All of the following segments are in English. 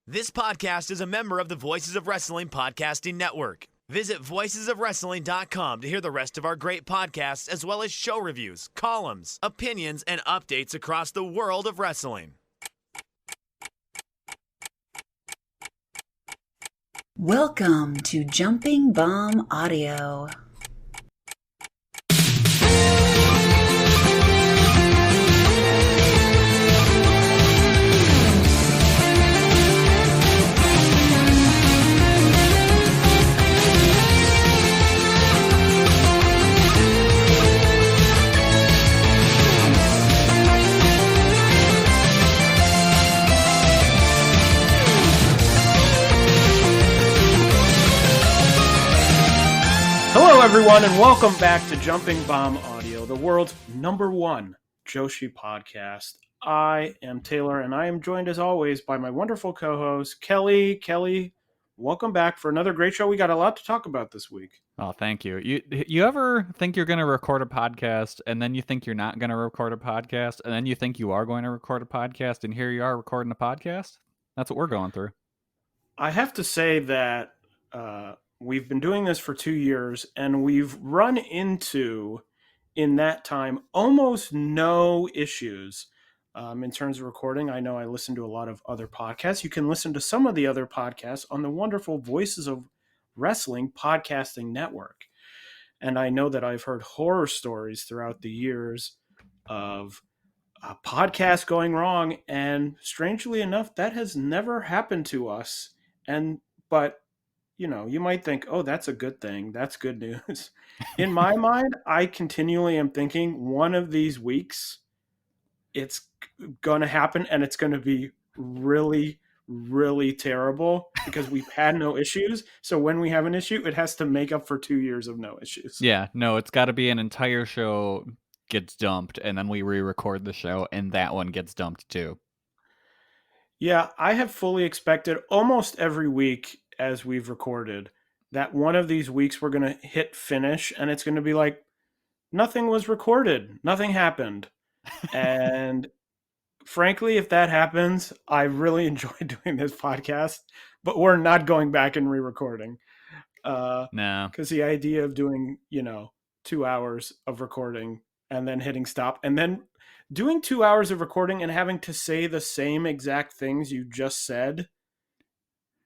This podcast is a member of the Voices of Wrestling Podcasting Network. Visit voicesofwrestling.com to hear the rest of our great podcasts, as well as show reviews, columns, opinions, and updates across the world of wrestling. Welcome to Jumping Bomb Audio. Hello, everyone, and welcome back to Jumping Bomb Audio, the world's #1 Joshi podcast. I am Taylor, and I am joined, as always, by my wonderful co-host, Kelly. Kelly, welcome back for another great show. We got a lot to talk about this week. Oh, thank you. You ever think you're going to record a podcast, and then you think you're not going to record a podcast, and then you think you are going to record a podcast, and here you are recording a podcast? That's what we're going through. I have to say that we've been doing this for 2 years, and we've run into, in that time, almost no issues in terms of recording. I know I listen to a lot of other podcasts. You can listen to some of the other podcasts on the wonderful Voices of Wrestling Podcasting Network. And I know that I've heard horror stories throughout the years of podcasts going wrong, and strangely enough, that has never happened to us. But you know, you might think, oh, that's a good thing. That's good news. In my mind, I continually am thinking one of these weeks, it's going to happen, and it's going to be really, really terrible because we've had no issues. So when we have an issue, it has to make up for 2 years of no issues. Yeah, no, it's got to be an entire show gets dumped, and then we re-record the show, and that one gets dumped too. Yeah, I have fully expected almost every week as we've recorded that one of these weeks we're going to hit finish, and it's going to be like, nothing was recorded. Nothing happened. And frankly, if that happens, I really enjoy doing this podcast, but we're not going back and re-recording. No. Because the idea of doing, 2 hours of recording and then hitting stop and then doing 2 hours of recording and having to say the same exact things you just said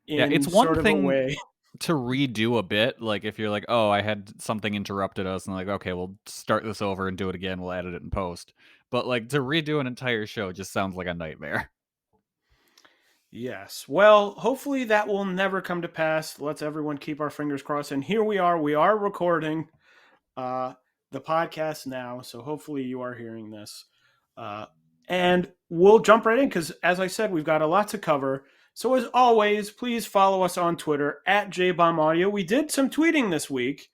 in it's one sort of thing a way to redo a bit. Like if you're like, oh, I had something interrupted us, and like, okay, we'll start this over and do it again. We'll edit it in post. But like to redo an entire show just sounds like a nightmare. Yes. Well, hopefully that will never come to pass. Let's everyone keep our fingers crossed. And here we are. We are recording the podcast now. So hopefully you are hearing this. And we'll jump right in because, as I said, we've got a lot to cover. So as always, please follow us on Twitter at JBombAudio. We did some tweeting this week.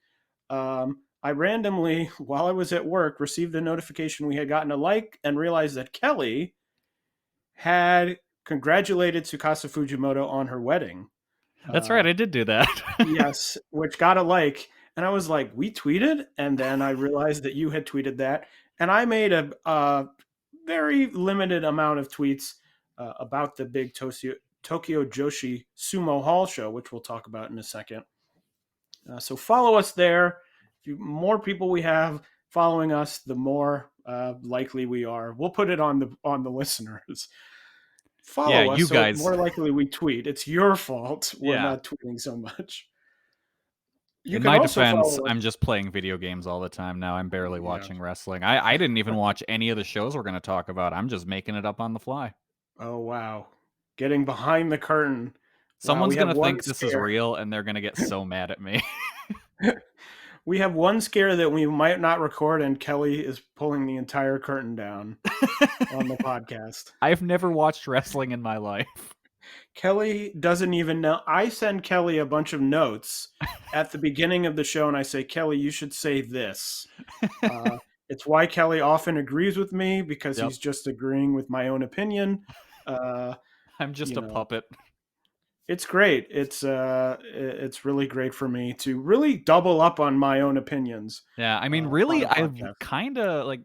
I randomly, while I was at work, received a notification we had gotten a like and realized that Kelly had congratulated Tsukasa Fujimoto on her wedding. That's right. I did do that. Yes, which got a like. And I was like, we tweeted? And then I realized that you had tweeted that. And I made a very limited amount of tweets about the big Tokyo Joshi Sumo Hall show, which we'll talk about in a second. So follow us there. The more people we have following us, the more likely we are. We'll put it on the listeners. Follow us, you so guys. It's more likely we tweet. It's your fault we're not tweeting so much. In my defense, I'm just playing video games all the time now. I'm barely watching wrestling. I didn't even watch any of the shows we're going to talk about. I'm just making it up on the fly. Oh, wow. Getting behind the curtain. Someone's going to think this is real, and they're going to get so mad at me. We have one scare that we might not record, and Kelly is pulling the entire curtain down on the podcast. I've never watched wrestling in my life. Kelly doesn't even know. I send Kelly a bunch of notes at the beginning of the show, and I say, Kelly, you should say this. It's why Kelly often agrees with me, because he's just agreeing with my own opinion. I'm just a puppet. It's great. It's really great for me to really double up on my own opinions. Yeah, I mean, really, I kind of like.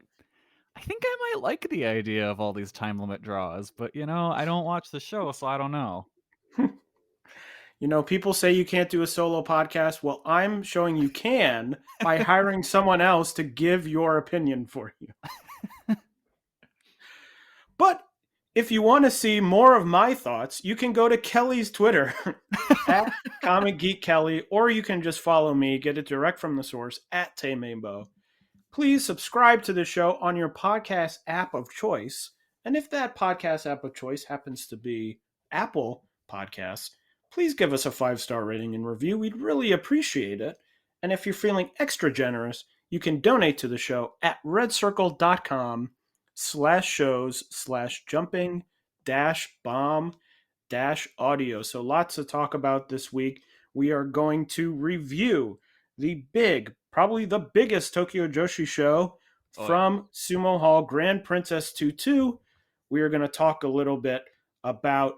I think I might like the idea of all these time limit draws, but you know, I don't watch the show, so I don't know. You know, people say you can't do a solo podcast. Well, I'm showing you can by hiring someone else to give your opinion for you. But if you want to see more of my thoughts, you can go to Kelly's Twitter at Comic Geek Kelly, or you can just follow me, get it direct from the source at Tamainbo. Please subscribe to the show on your podcast app of choice. And if that podcast app of choice happens to be Apple Podcasts, please give us a 5-star rating and review. We'd really appreciate it. And if you're feeling extra generous, you can donate to the show at redcircle.com/shows/jumping-bomb-audio. So lots to talk about this week. We are going to review the probably the biggest Tokyo Joshi show from Sumo Hall, Grand Princess Tutu. We are going to talk a little bit about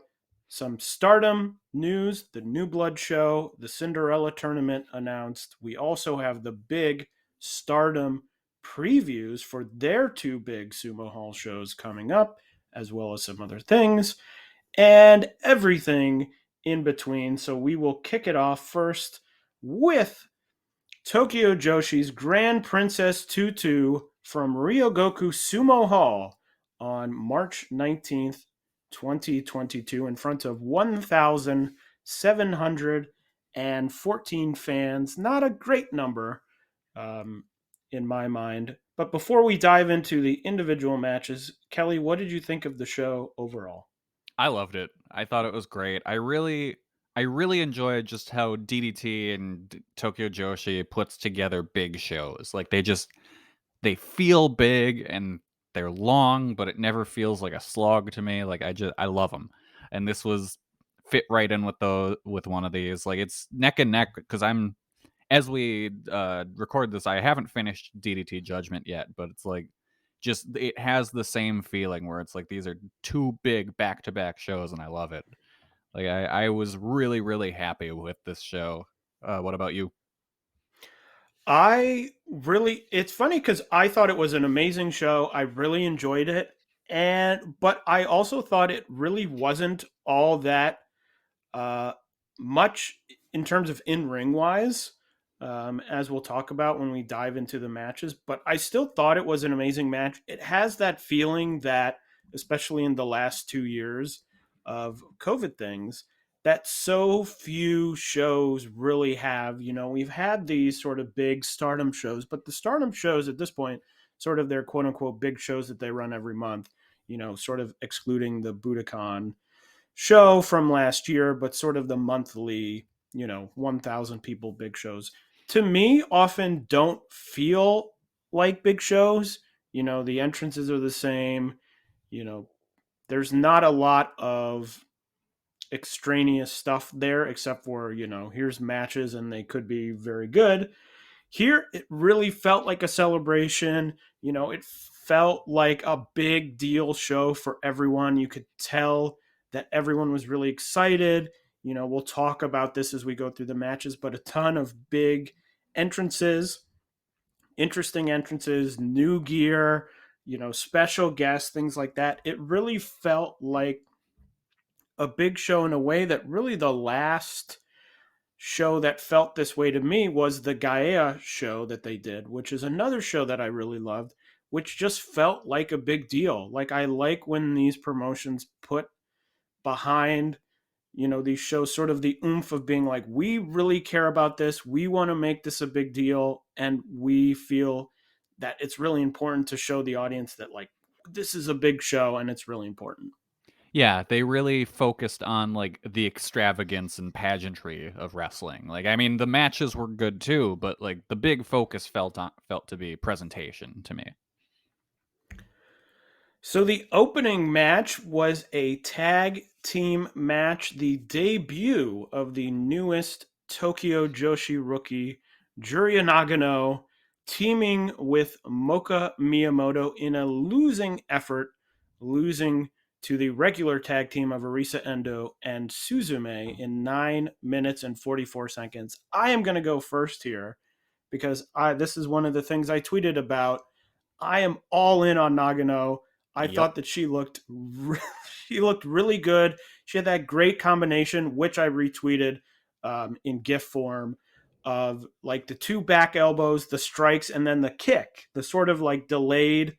some Stardom news, the New Blood show, the Cinderella tournament announced. We also have the big Stardom previews for their 2 big Sumo Hall shows coming up, as well as some other things, and everything in between. So we will kick it off first with Tokyo Joshi's Grand Princess Tutu from Ryogoku Sumo Hall on March 19th, 2022, in front of 1,714 fans. Not a great number in my mind. But before we dive into the individual matches, Kelly, what did you think of the show overall? I loved it. I thought it was great. I really enjoyed just how DDT and Tokyo Joshi puts together big shows. Like they feel big and they're long, but it never feels like a slog to me. Like I love them. And this was fit right in with one of these. Like it's neck and neck because as we record this, I haven't finished DDT Judgment yet, but it's like just it has the same feeling where it's like these are 2 big back-to-back shows and I love it. Like I was really, really happy with this show. What about you? It's funny because I thought it was an amazing show. I really enjoyed it. But I also thought it really wasn't all that much in terms of in-ring wise, as we'll talk about when we dive into the matches. But I still thought it was an amazing match. It has that feeling that, especially in the last 2 years of COVID things, that so few shows really have. You know, we've had these sort of big Stardom shows, but the Stardom shows at this point, sort of their quote unquote big shows that they run every month, you know, sort of excluding the Budokan show from last year, but sort of the monthly, 1,000 people big shows, to me, often don't feel like big shows. You know, the entrances are the same. You know, there's not a lot of extraneous stuff there except for, here's matches and they could be very good. Here, it really felt like a celebration. It felt like a big deal show for everyone. You could tell that everyone was really excited. We'll talk about this as we go through the matches, but a ton of big entrances, interesting entrances, new gear, special guests, things like that. It really felt like a big show in a way that really the last show that felt this way to me was the Gaia show that they did, which is another show that I really loved, which just felt like a big deal. Like I like when these promotions put behind, these shows sort of the oomph of being like, we really care about this. We want to make this a big deal. And we feel that it's really important to show the audience that like, this is a big show and it's really important. Yeah, they really focused on like the extravagance and pageantry of wrestling. Like, I mean, the matches were good too, but like the big focus felt to be presentation to me. So the opening match was a tag team match, the debut of the newest Tokyo Joshi rookie, Juria Nagano, teaming with Moka Miyamoto in a losing effort, losing to the regular tag team of Arisa Endo and Suzume in 9 minutes and 44 seconds. I am going to go first here because this is one of the things I tweeted about. I am all in on Nagano. I thought that she looked really good. She had that great combination, which I retweeted, in GIF form of like the 2 back elbows, the strikes, and then the kick, the sort of like delayed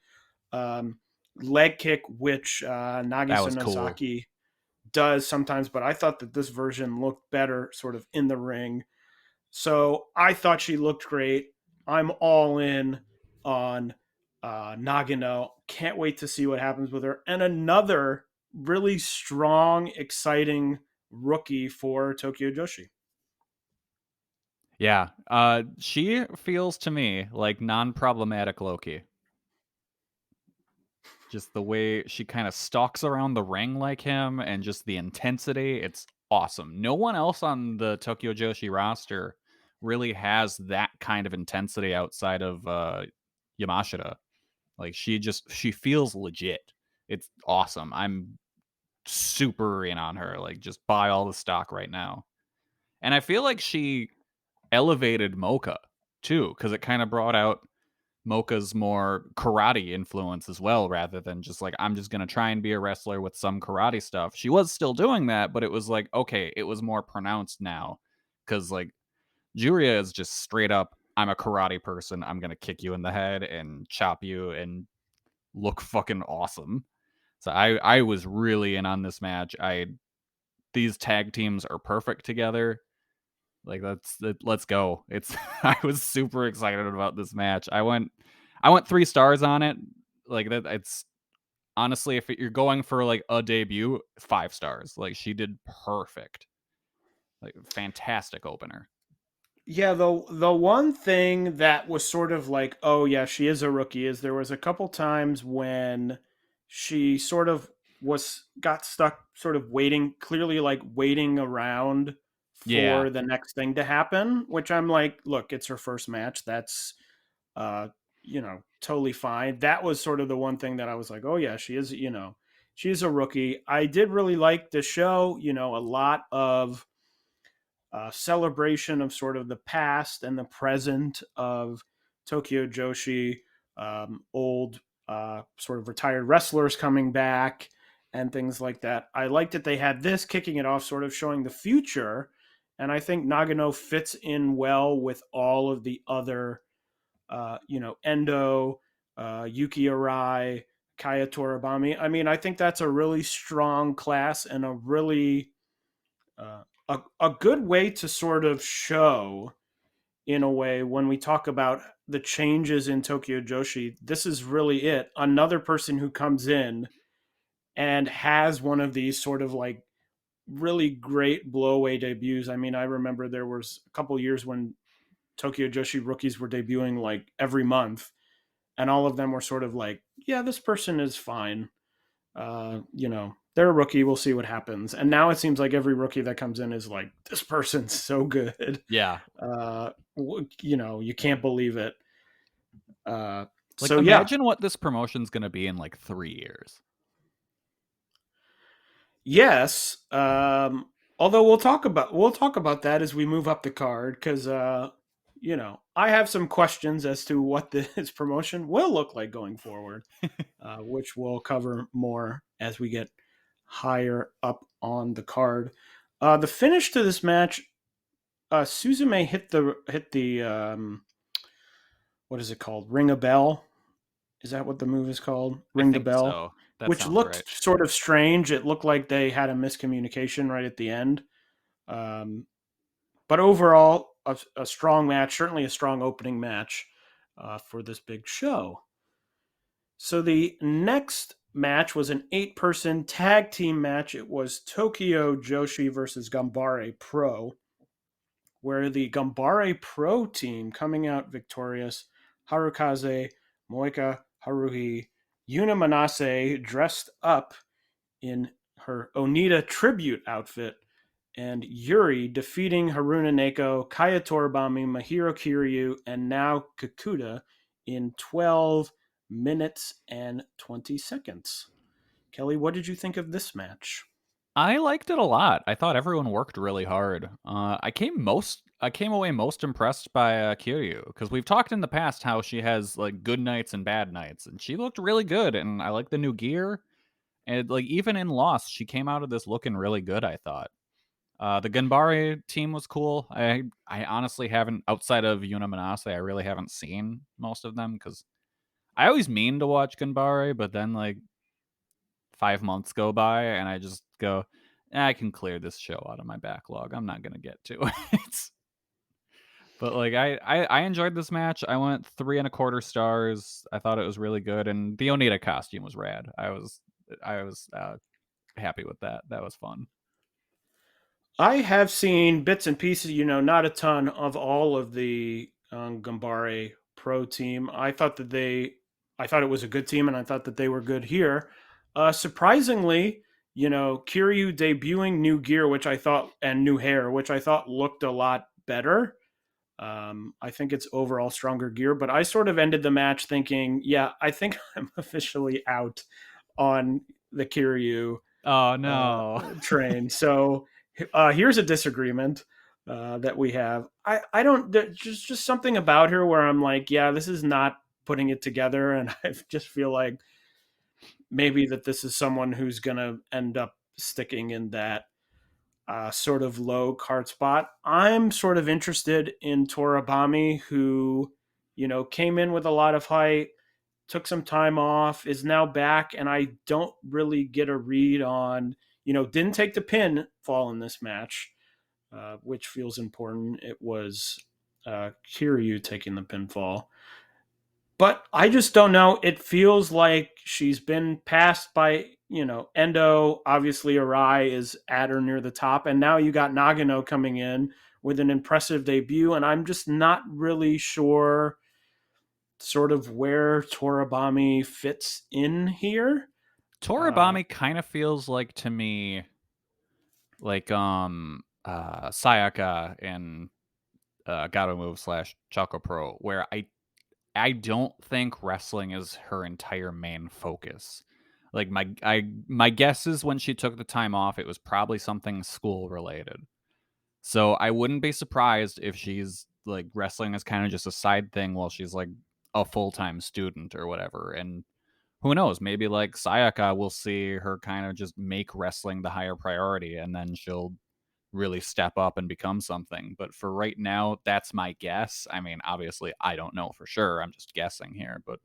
leg kick, which That Nagisa was cool. Nozaki does sometimes, but I thought that this version looked better sort of in the ring. So I thought she looked great. I'm all in on Nagano. Can't wait to see what happens with her. And another really strong, exciting rookie for Tokyo Joshi. Yeah. She feels to me like non-problematic Loki. Just the way she kind of stalks around the ring like him and just the intensity, it's awesome. No one else on the Tokyo Joshi roster really has that kind of intensity outside of Yamashita. Like she feels legit. It's awesome. I'm super in on her. Like just buy all the stock right now. And I feel like she elevated Mocha too, because it kind of brought out Mocha's more karate influence as well, rather than just like, I'm just going to try and be a wrestler with some karate stuff. She was still doing that, but it was like, okay, it was more pronounced now. Because like Juria is just straight up, I'm a karate person. I'm going to kick you in the head and chop you and look fucking awesome. So I was really in on this match. These tag teams are perfect together. Like let's go. It's I was super excited about this match. I went 3 stars on it. Like that it's honestly, if you're going for like a debut, 5 stars. Like she did perfect. Like fantastic opener. Yeah, the one thing that was sort of like, oh yeah, she is a rookie, is there was a couple times when she sort of got stuck sort of waiting, clearly like waiting around Yeah. for the next thing to happen, which I'm like, look, it's her first match. That's uh, totally fine. That was sort of the one thing that I was like, oh yeah, she is, she's a rookie. I did really like the show, a lot of celebration of sort of the past and the present of Tokyo Joshi, old sort of retired wrestlers coming back and things like that. I liked that they had this kicking it off, sort of showing the future. And I think Nagano fits in well with all of the other, Endo, Yuki Arai, Kaya Toribami. I mean, I think that's a really strong class and a really a good way to sort of show, in a way, when we talk about the changes in Tokyo Joshi, this is really it. Another person who comes in and has one of these sort of like really great blowaway debuts. I mean, I remember there was a couple years when Tokyo Joshi rookies were debuting like every month, and all of them were sort of like, yeah, this person is fine. They're a rookie. We'll see what happens. And now it seems like every rookie that comes in is like, this person's so good. Yeah. You can't believe it. Like imagine what this promotion's going to be in like 3 years. Yes. Although we'll talk about that as we move up the card, because I have some questions as to what this promotion will look like going forward, which we'll cover more as we get higher up on the card. The finish to this match, Suzume hit the what is it called? Ring a bell. Is that what the move is called? Ring the bell. So. That which looked right. sort of strange. It looked like they had a miscommunication right at the end. But overall, a strong match, certainly a strong opening match for this big show. So the next match was an 8-person tag team match. It was Tokyo Joshi versus Gambare Pro, where the Gambare Pro team coming out victorious, Harukaze, Moeka Haruhi, Yuna Manase dressed up in her Onita tribute outfit, and Yuri defeating Haruna Neko, Kaya Toribami, Mahiro Kiryu, and now Kakuta in 12 minutes and 20 seconds. Kelly, what did you think of this match? I liked it a lot. I thought everyone worked really hard. I came away most impressed by Kiryu, because we've talked in the past how she has like good nights and bad nights, and she looked really good. And I like the new gear, and like even in Lost, she came out of this looking really good, I thought. The Ganbare team was cool. I honestly haven't, outside of Yuna Manase, I really haven't seen most of them because I always mean to watch Ganbare, but then like 5 months go by and I just go, I can clear this show out of my backlog. I'm not gonna get to it. But like I enjoyed this match. I went 3.25 stars. I thought it was really good, and the Onita costume was rad. I was happy with that. That was fun. I have seen bits and pieces, not a ton of all of the Gambare Pro team. I thought it was a good team, and I thought that they were good here. Surprisingly, Kiryu debuting new gear, and new hair, which I thought looked a lot better. I think it's overall stronger gear, but I sort of ended the match thinking, yeah, I think I'm officially out on the Kiryu Oh no. train. So here's a disagreement that we have. I don't, there's just something about her where I'm like, yeah, this is not putting it together, and I just feel like maybe that this is someone who's gonna end up sticking in that sort of low card spot. I'm sort of interested in Torabami, who came in with a lot of hype, took some time off, is now back, and I don't really get a read on, didn't take the pin fall in this match, which feels important. It was Kiryu taking the pinfall. But I just don't know. It feels like she's been passed by, Endo. Obviously, Arai is at or near the top. And now you got Nagano coming in with an impressive debut. And I'm just not really sure sort of where Torabami fits in here. Torabami kind of feels like to me like Sayaka in Gato Move / Choco Pro, where I don't think wrestling is her entire main focus. Like my guess is when she took the time off, it was probably something school related. So I wouldn't be surprised if she's like wrestling as kind of just a side thing while she's like a full-time student or whatever. And who knows, maybe like Sayaka will see her kind of just make wrestling the higher priority and then she'll really step up and become something. But for right now, that's my guess. I mean, obviously, I don't know for sure. I'm just guessing here, but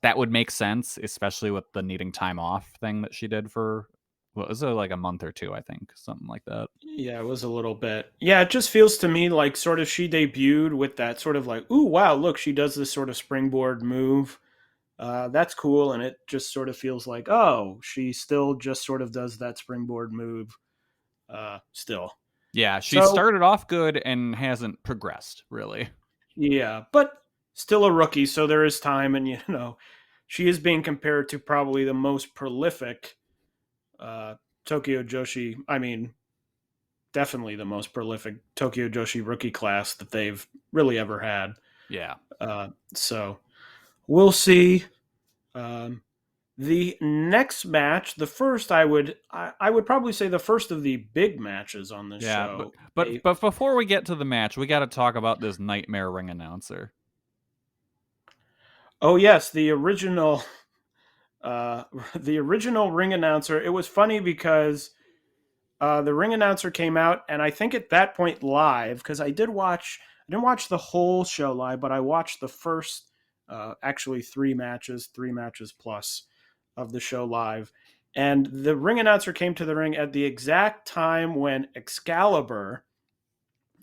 that would make sense, especially with the needing time off thing that she did for, what was it, like a month or two, I think, something like that. Yeah, it was a little bit. Yeah, it just feels to me like sort of she debuted with that sort of like, ooh, wow, look, she does this sort of springboard move. That's cool. And it just sort of feels like, oh, she still just sort of does that springboard move still. Yeah, she started off good and hasn't progressed, really. Yeah, but still a rookie, so there is time. And, she is being compared to probably the most prolific Tokyo Joshi. I mean, definitely the most prolific Tokyo Joshi rookie class that they've really ever had. Yeah. So we'll see. The next match, the first, I would probably say the first of the big matches on this show. But before we get to the match, we got to talk about this nightmare ring announcer. Oh yes, the original ring announcer. It was funny because the ring announcer came out, and I think at that point live, because I didn't watch the whole show live, but I watched the first actually three matches plus of the show live. And the ring announcer came to the ring at the exact time when Excalibur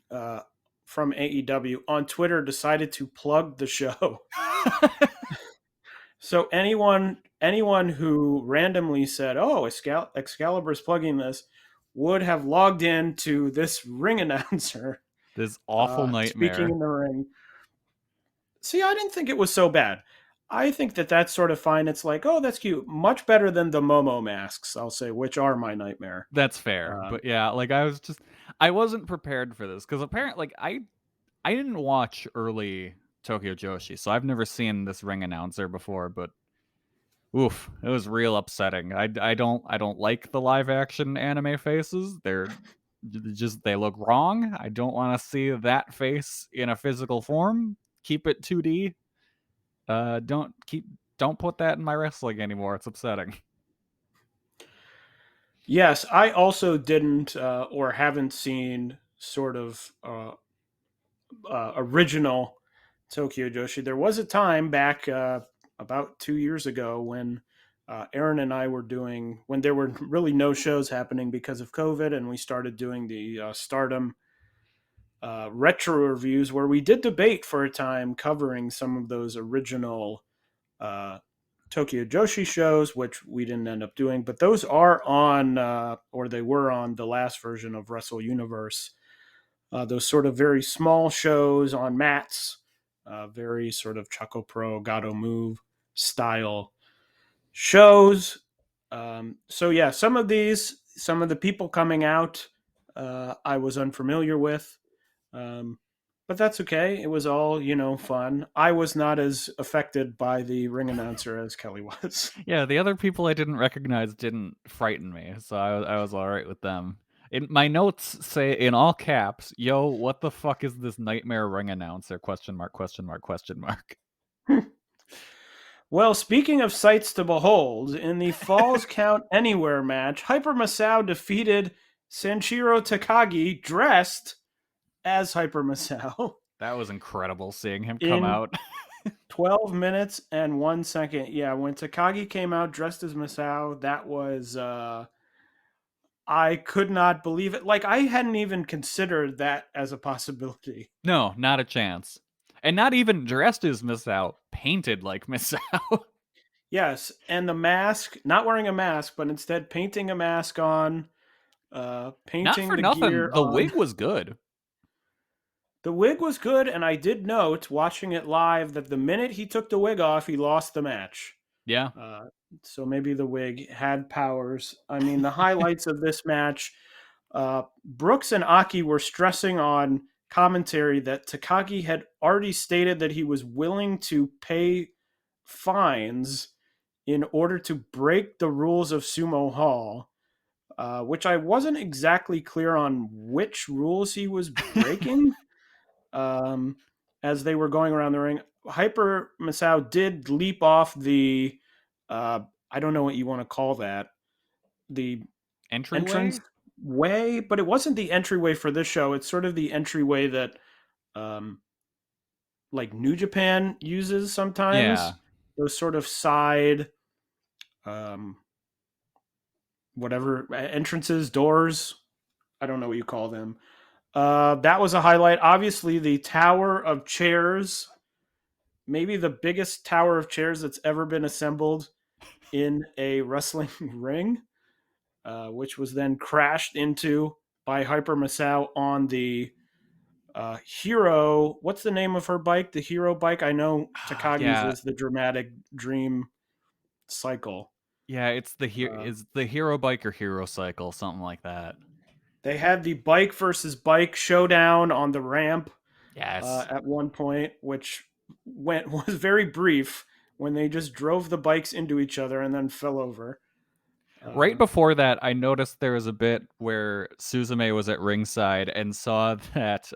from AEW on Twitter decided to plug the show. So anyone who randomly said, "Oh, Excalibur's plugging this," would have logged in to this ring announcer. This awful nightmare. Speaking in the ring. See, I didn't think it was so bad. I think that that's sort of fine. It's like, oh, that's cute. Much better than the Momo masks, I'll say, which are my nightmare. That's fair. But yeah, like I wasn't prepared for this because apparently, like, I didn't watch early Tokyo Joshi, so I've never seen this ring announcer before, but oof, it was real upsetting. I don't like the live action anime faces. They look wrong. I don't want to see that face in a physical form. Keep it 2D. Don't put that in my wrestling anymore. It's upsetting. Yes, I also didn't or haven't seen sort of original Tokyo Joshi. There was a time back about 2 years ago when Aaron and I were doing, when there were really no shows happening because of COVID, and we started doing the Stardom retro reviews where we did debate for a time covering some of those original uh, Tokyo Joshi shows, which we didn't end up doing, but those are on, or they were on the last version of Wrestle Universe. Those sort of very small shows on mats, very sort of Choco Pro, Gato Move style shows. So yeah, some of the people coming out, I was unfamiliar with. Um, but that's okay. It was all, fun. I was not as affected by the ring announcer as Kelly was. Yeah, the other people I didn't recognize didn't frighten me, so I was all right with them. My notes say in all caps, "Yo, what the fuck is this nightmare ring announcer?" Question mark, question mark, question mark. Well, speaking of sights to behold, in the Falls Count Anywhere match, Hyper Masao defeated Sanshiro Takagi dressed as Hyper Masao That was incredible seeing him come in out. 12 minutes and 1 second. Yeah, when Takagi came out dressed as Masao, that was I could not believe it. Like, I hadn't even considered that as a possibility. No, not a chance. And not even dressed as Misao, painted like Misao. Yes, and the mask, not wearing a mask, but instead painting a mask on, Not painting for the nothing, gear the on. wig was good. The wig was good, and I did note, watching it live, that the minute he took the wig off, he lost the match. Yeah. So maybe the wig had powers. I mean, the highlights of this match, Brooks and Aki were stressing on commentary that Takagi had already stated that he was willing to pay fines in order to break the rules of Sumo Hall, which I wasn't exactly clear on which rules he was breaking. As they were going around the ring, Hyper Masao did leap off the, I don't know what you want to call that, the Entryway? entrance way, but it wasn't the entryway for this show. It's sort of the entryway that, um, like New Japan uses sometimes. Yeah. Those sort of side, um, whatever entrances, doors. I don't know what you call them. That was a highlight. Obviously, the tower of chairs, maybe the biggest tower of chairs that's ever been assembled in a wrestling ring, which was then crashed into by Hyper Masao on the Hero. What's the name of her bike? The Hero bike. I know Takagi's Yeah. is the Dramatic Dream Cycle. Yeah, it's is the hero bike or hero cycle, something like that. They had the bike versus bike showdown on the ramp Yes. at one point, which was very brief when they just drove the bikes into each other and then fell over. Right before that, I noticed there was a bit where Suzume was at ringside and saw that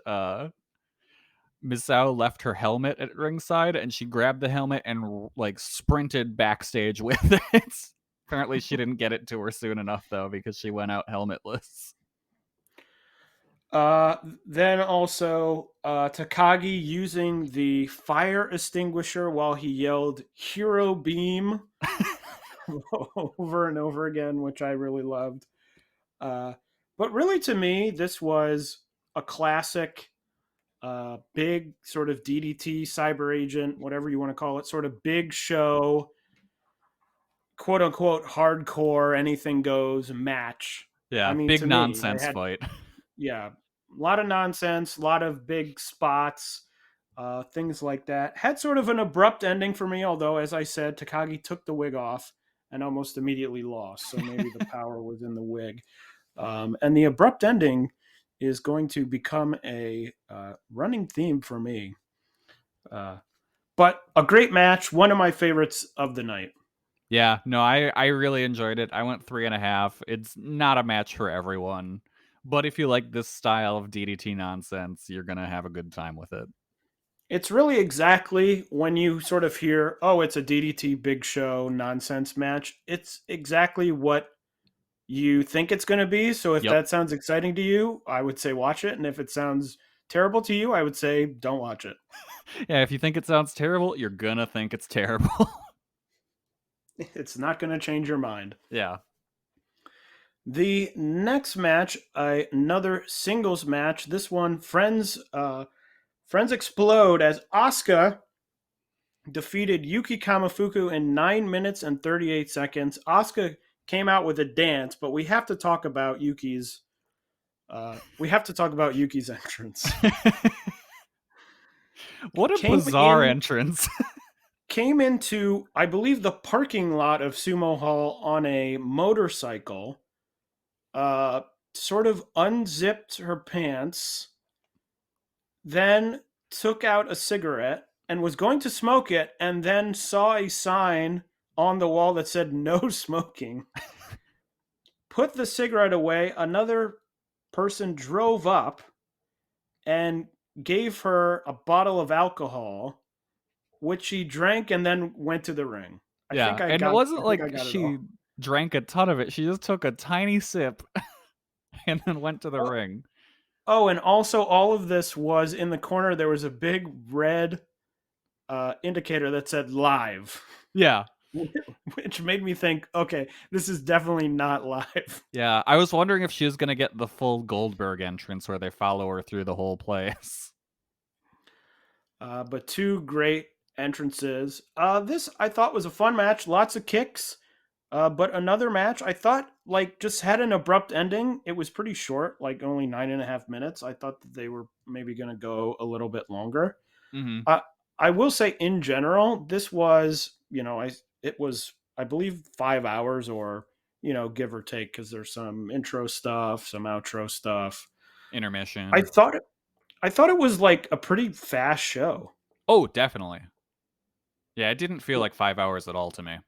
Misao left her helmet at ringside, and she grabbed the helmet and like sprinted backstage with it. Apparently, she didn't get it to her soon enough though, because she went out helmetless. Then also Takagi using the fire extinguisher while he yelled "Hero Beam" over and over again, which I really loved. But really, to me, this was a classic, big sort of DDT, Cyber Agent, whatever you want to call it, sort of big show, quote unquote, hardcore, anything goes match. I Yeah, mean, big to me, they nonsense had, fight. yeah, a lot of nonsense, a lot of big spots, things like that. Had sort of an abrupt ending for me, although, as I said, Takagi took the wig off and almost immediately lost. So maybe the power was in the wig. And the abrupt ending is going to become a running theme for me. But a great match, one of my favorites of the night. Yeah, no, I really enjoyed it. I went 3.5. It's not a match for everyone, but if you like this style of DDT nonsense, you're gonna have a good time with it. It's really exactly when you sort of hear, oh, it's a DDT big show nonsense match. It's exactly what you think it's going to be. So if Yep. that sounds exciting to you, I would say watch it. And if it sounds terrible to you, I would say don't watch it. Yeah, if you think it sounds terrible, you're gonna think it's terrible. It's not going to change your mind. Yeah. The next match, another singles match. This one, Friends explode as Asuka defeated Yuki Kamifuku in 9 minutes and 38 seconds. Asuka came out with a dance, but we have to talk about Yuki's entrance. What a bizarre entrance. Came into, I believe, the parking lot of Sumo Hall on a motorcycle, sort of unzipped her pants, then took out a cigarette and was going to smoke it, and then saw a sign on the wall that said no smoking. Put the cigarette away. Another person drove up and gave her a bottle of alcohol, which she drank and then went to the ring. It wasn't like she drank a ton of it. She just took a tiny sip and then went to the ring. Oh, and also all of this was in the corner. There was a big red indicator that said live. Yeah. Which made me think, okay, this is definitely not live. Yeah, I was wondering if she was going to get the full Goldberg entrance where they follow her through the whole place. But two great entrances. This, I thought, was a fun match. Lots of kicks. But another match, I thought, just had an abrupt ending. It was pretty short, only 9.5 minutes. I thought that they were maybe going to go a little bit longer. Mm-hmm. I will say, in general, this was, it was, I believe, 5 hours or, give or take, because there's some intro stuff, some outro stuff. Intermission. I thought it was a pretty fast show. Oh, definitely. Yeah, it didn't feel like 5 hours at all to me.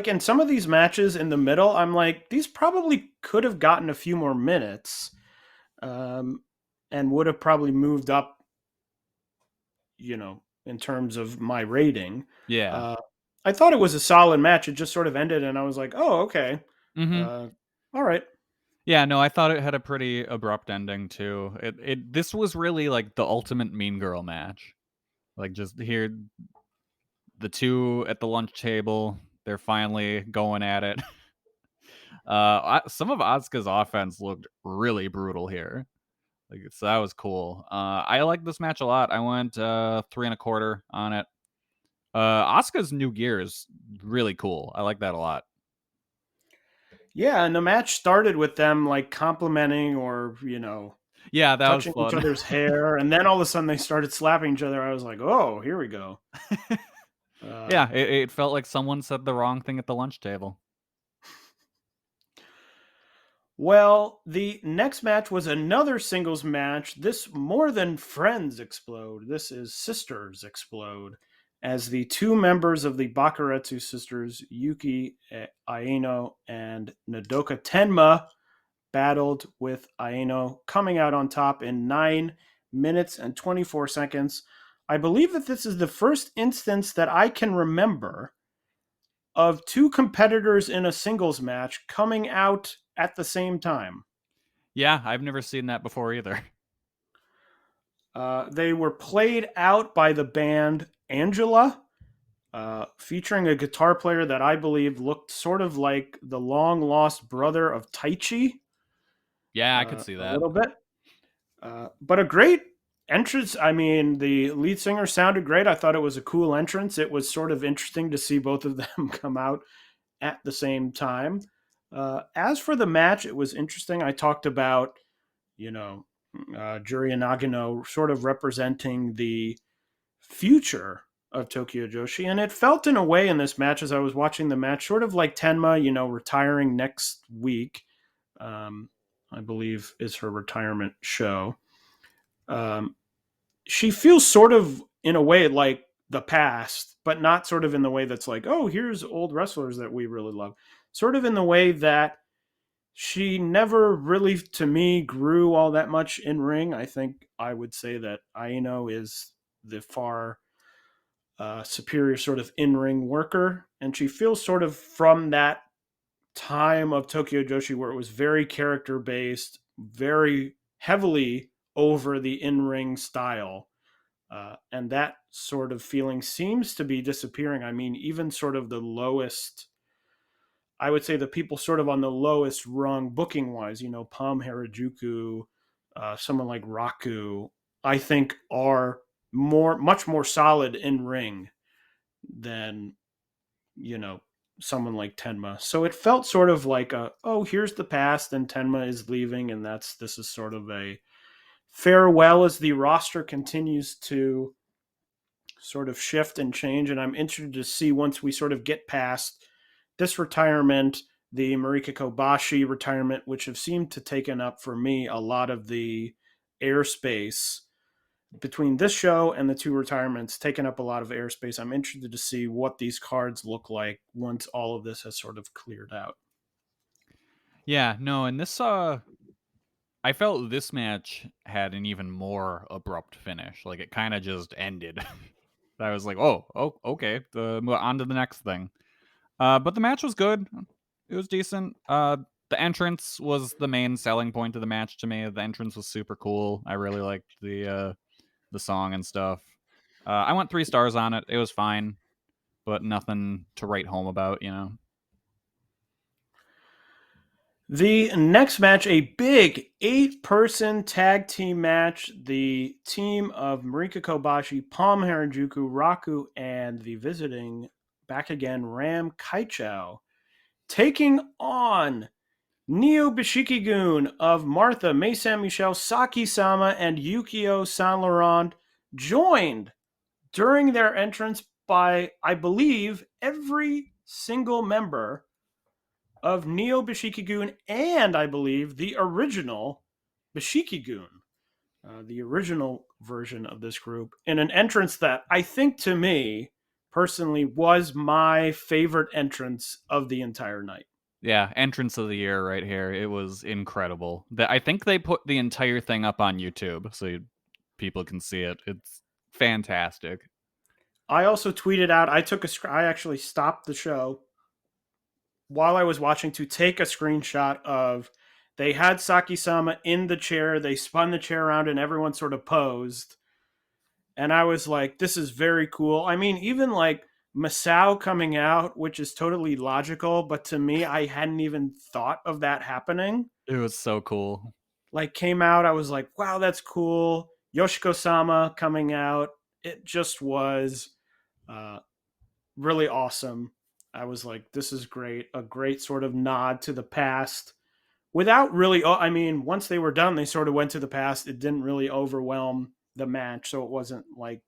In some of these matches in the middle, I'm like, these probably could have gotten a few more minutes, and would have probably moved up, in terms of my rating. Yeah. I thought it was a solid match. It just sort of ended, and I was like, oh, okay. Mm-hmm. All right. Yeah, no, I thought it had a pretty abrupt ending, too. This was really, the ultimate Mean Girl match. Just here, the two at the lunch table, they're finally going at it. Some of Asuka's offense looked really brutal here. So that was cool. I like this match a lot. I went 3.25 on it. Asuka's new gear is really cool. I like that a lot. Yeah, and the match started with them complimenting or yeah, that touching was fun. each other's hair, and then all of a sudden they started slapping each other. I was like, oh, here we go. Yeah, it felt like someone said the wrong thing at the lunch table. Well, the next match was another singles match. This more than friends explode. This is sisters explode, as the two members of the Bakuretsu sisters, Yuki Aino and Nodoka Tenma, battled with Aino, coming out on top in 9 minutes and 24 seconds. I believe that this is the first instance that I can remember of two competitors in a singles match coming out at the same time. Yeah, I've never seen that before either. They were played out by the band Angela, featuring a guitar player that I believe looked sort of like the long-lost brother of Taichi. Yeah, I could see that. A little bit. But a great entrance. I mean, the lead singer sounded great. I thought it was a cool entrance. It was sort of interesting to see both of them come out at the same time. As for the match, it was interesting. I talked about, Juri Nagano sort of representing the future of Tokyo Joshi. And it felt in a way in this match, as I was watching the match, sort of like Tenma, retiring next week. I believe is her retirement show. She feels sort of in a way like the past, but not sort of in the way that's like, oh, here's old wrestlers that we really love. Sort of in the way that she never really, to me, grew all that much in ring. I think I would say that Aino is the far superior sort of in-ring worker, and she feels sort of from that time of Tokyo Joshi where it was very character based, very heavily over the in-ring style. And that sort of feeling seems to be disappearing. I mean, even sort of the lowest, I would say the people sort of on the lowest rung booking wise, Palm Harajuku, someone like Raku, I think are much more solid in ring than, someone like Tenma. So it felt sort of like here's the past and Tenma is leaving. And this is sort of a farewell as the roster continues to sort of shift and change. And I'm interested to see once we sort of get past this retirement, the Marika Kobashi retirement, which have seemed to taken up for me a lot of the airspace between this show and the two retirements, taken up a lot of airspace. I'm interested to see what these cards look like once all of this has sort of cleared out. Yeah, no, and this I felt this match had an even more abrupt finish. Like it kind of just ended. I was like, oh, okay, on to the next thing. But the match was good. It was decent. The entrance was the main selling point of the match to me. The entrance was super cool. I really liked the song and stuff. I went 3 stars on it. It was fine, but nothing to write home about, The next match, a big 8-person tag team match. The team of Marika Kobashi, Palm Harajuku, Raku, and the visiting, back again, Ram Kaichou, taking on Neo Bishikigun of Martha, Mei Saint Michel, Saki-sama, and Yukio Saint Laurent, joined during their entrance by, I believe, every single member of Neo Bishikigun and, I believe, the original Bishikigun, the original version of this group, in an entrance that I think, to me, personally, was my favorite entrance of the entire night. Yeah, entrance of the year right here. It was incredible. I think they put the entire thing up on YouTube so people can see it. It's fantastic. I also tweeted out, I actually stopped the show while I was watching to take a screenshot of, they had Saki-sama in the chair, they spun the chair around and everyone sort of posed. And I was like, this is very cool. I mean, even like Masao coming out, which is totally logical, but to me, I hadn't even thought of that happening. It was so cool. Like came out, I was like, wow, that's cool. Yoshiko-sama coming out. It just was really awesome. I was like, this is great. A great sort of nod to the past without really, I mean, once they were done, they sort of went to the past. It didn't really overwhelm the match. So it wasn't like,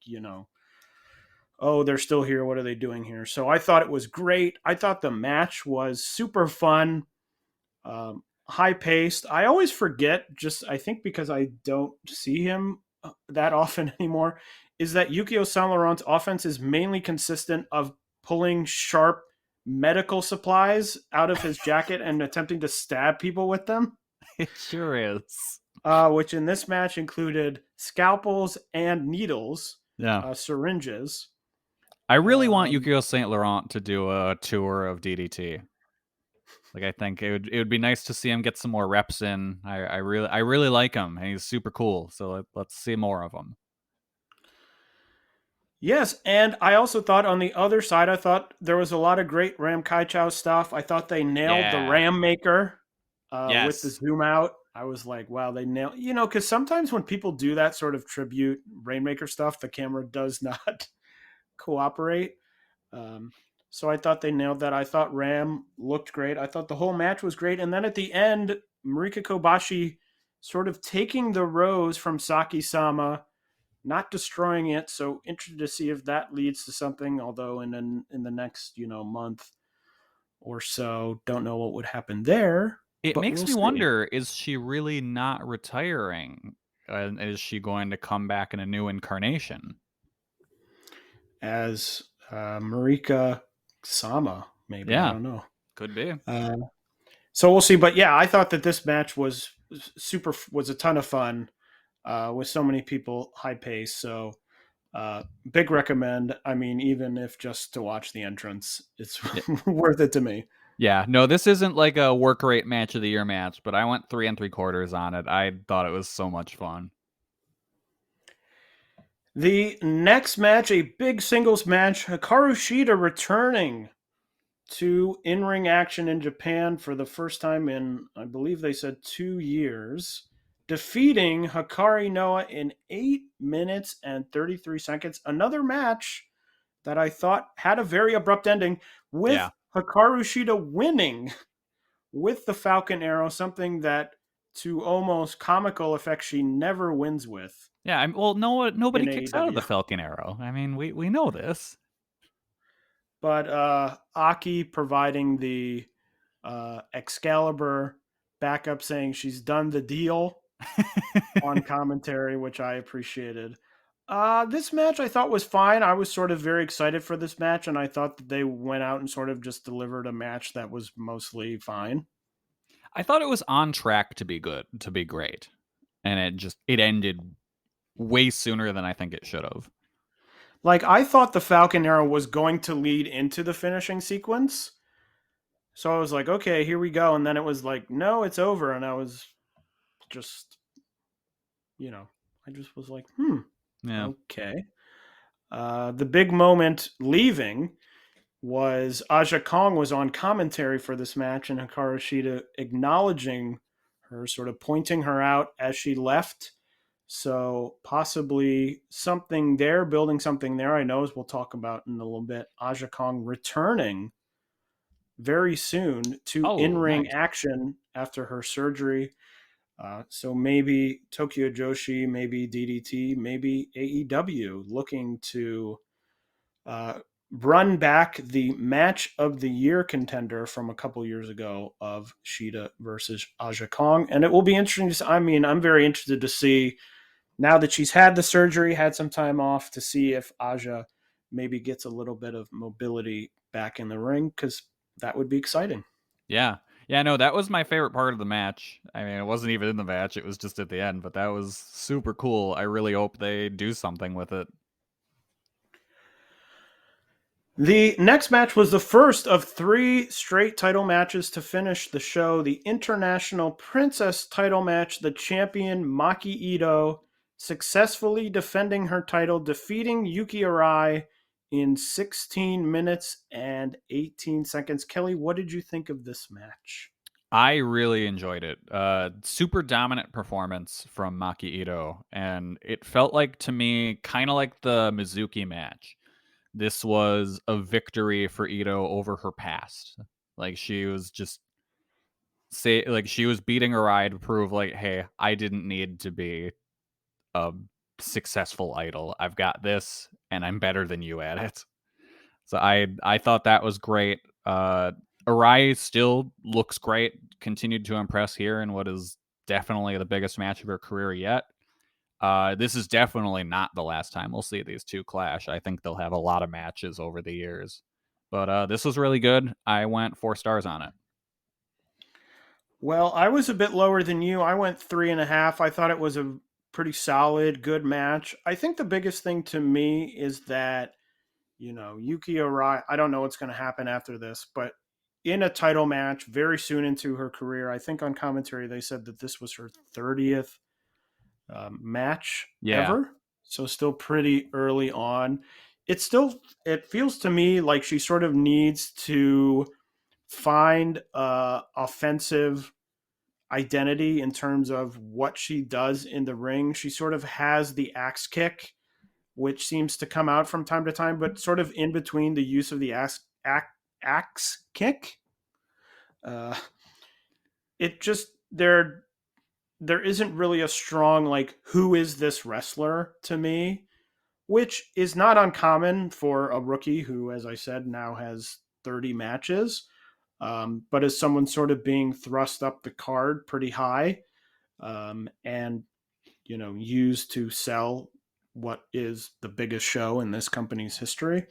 oh, they're still here. What are they doing here? So I thought it was great. I thought the match was super fun, high paced. I always forget, I think because I don't see him that often anymore, is that Yukio Saint Laurent's offense is mainly consistent of pulling sharp medical supplies out of his jacket and attempting to stab people with them. It sure is. Which in this match included scalpels and needles, syringes. I really want Yukio Saint Laurent to do a tour of DDT. Like, I think it would be nice to see him get some more reps in. I really like him, and he's super cool. So let's see more of him. Yes, and I also thought on the other side, I thought there was a lot of great Ram Kaichou stuff. I thought they nailed the Ram Maker with the zoom out. I was like, wow, they nailed, because sometimes when people do that sort of tribute Rainmaker stuff, the camera does not cooperate. So I thought they nailed that. I thought Ram looked great. I thought the whole match was great. And then at the end, Marika Kobashi sort of taking the rose from Saki-sama, not destroying it. So interested to see if that leads to something, although in the next, month or so, don't know what would happen there. It makes me wonder, is she really not retiring? Is she going to come back in a new incarnation? As Marika Sama, maybe. Yeah, I don't know. Could be. So we'll see. But yeah, I thought that this match was a ton of fun with so many people, high pace. So big recommend. I mean, even if just to watch the entrance, it's worth it to me. Yeah, no, this isn't like a work rate match of the year match, but I went 3 3/4 on it. I thought it was so much fun. The next match, a big singles match, Hikaru Shida returning to in-ring action in Japan for the first time in, I believe they said 2 years, defeating Hikari Noa in 8 minutes and 33 seconds. Another match that I thought had a very abrupt ending with Yeah. Hikaru Shida winning with the Falcon Arrow, something that to almost comical effect she never wins with Yeah, well, nobody in kicks out of the AEW. Falcon Arrow. I mean, we know this. But Aki providing the Excalibur backup saying she's done the deal on commentary, which I appreciated. This match I thought was fine. I was sort of very excited for this match, and I thought that they went out and sort of just delivered a match that was mostly fine. I thought it was on track to be good, to be great. And it ended way sooner than I think it should have. Like, I thought the Falcon Arrow was going to lead into the finishing sequence. So I was like, okay, here we go. And then it was like, no, it's over. And I was just, I just was like, Yeah. okay. The big moment leaving was Aja Kong was on commentary for this match, and Hikaru Shida acknowledging her, sort of pointing her out as she left. So possibly something there, building something there. I know, as we'll talk about in a little bit, Aja Kong returning very soon to in-ring Nice. action after her surgery. So maybe Tokyo Joshi, maybe DDT, maybe AEW looking to run back the match of the year contender from a couple years ago of Shida versus Aja Kong. And it will be interesting. I'm very interested to see, now that she's had the surgery, had some time off, to see if Aja maybe gets a little bit of mobility back in the ring, because that would be exciting. Yeah. Yeah, no, that was my favorite part of the match. I mean, it wasn't even in the match, it was just at the end, but that was super cool. I really hope they do something with it. The next match was the first of 3 straight title matches to finish the show. The International Princess title match, the champion Maki Ito successfully defending her title, defeating Yuki Arai in 16 minutes and 18 seconds. Kelly, what did you think of this match? I really enjoyed it. Super dominant performance from Maki Ito, and it felt like to me kind of like the Mizuki match. This was a victory for Ito over her past. Like she was just she was beating Arai to prove like, hey, I didn't need to be a successful idol. I've got this, and I'm better than you at it. So I thought that was great. Arai still looks great. Continued to impress here in what is definitely the biggest match of her career yet. This is definitely not the last time we'll see these two clash. I think they'll have a lot of matches over the years. But this was really good. I went 4 stars on it. Well, I was a bit lower than you. I went 3.5. I thought it was a pretty solid, good match. I think the biggest thing to me is that, Yuki Arai, I don't know what's going to happen after this, but in a title match very soon into her career, I think on commentary they said that this was her 30th match ever. So still pretty early on. It feels to me like she sort of needs to find offensive identity in terms of what she does in the ring. She sort of has the axe kick, which seems to come out from time to time, but sort of in between the use of the axe kick. It just, there isn't really a strong, like, who is this wrestler to me, which is not uncommon for a rookie who, as I said, now has 30 matches. But as someone sort of being thrust up the card pretty high, and used to sell what is the biggest show in this company's history,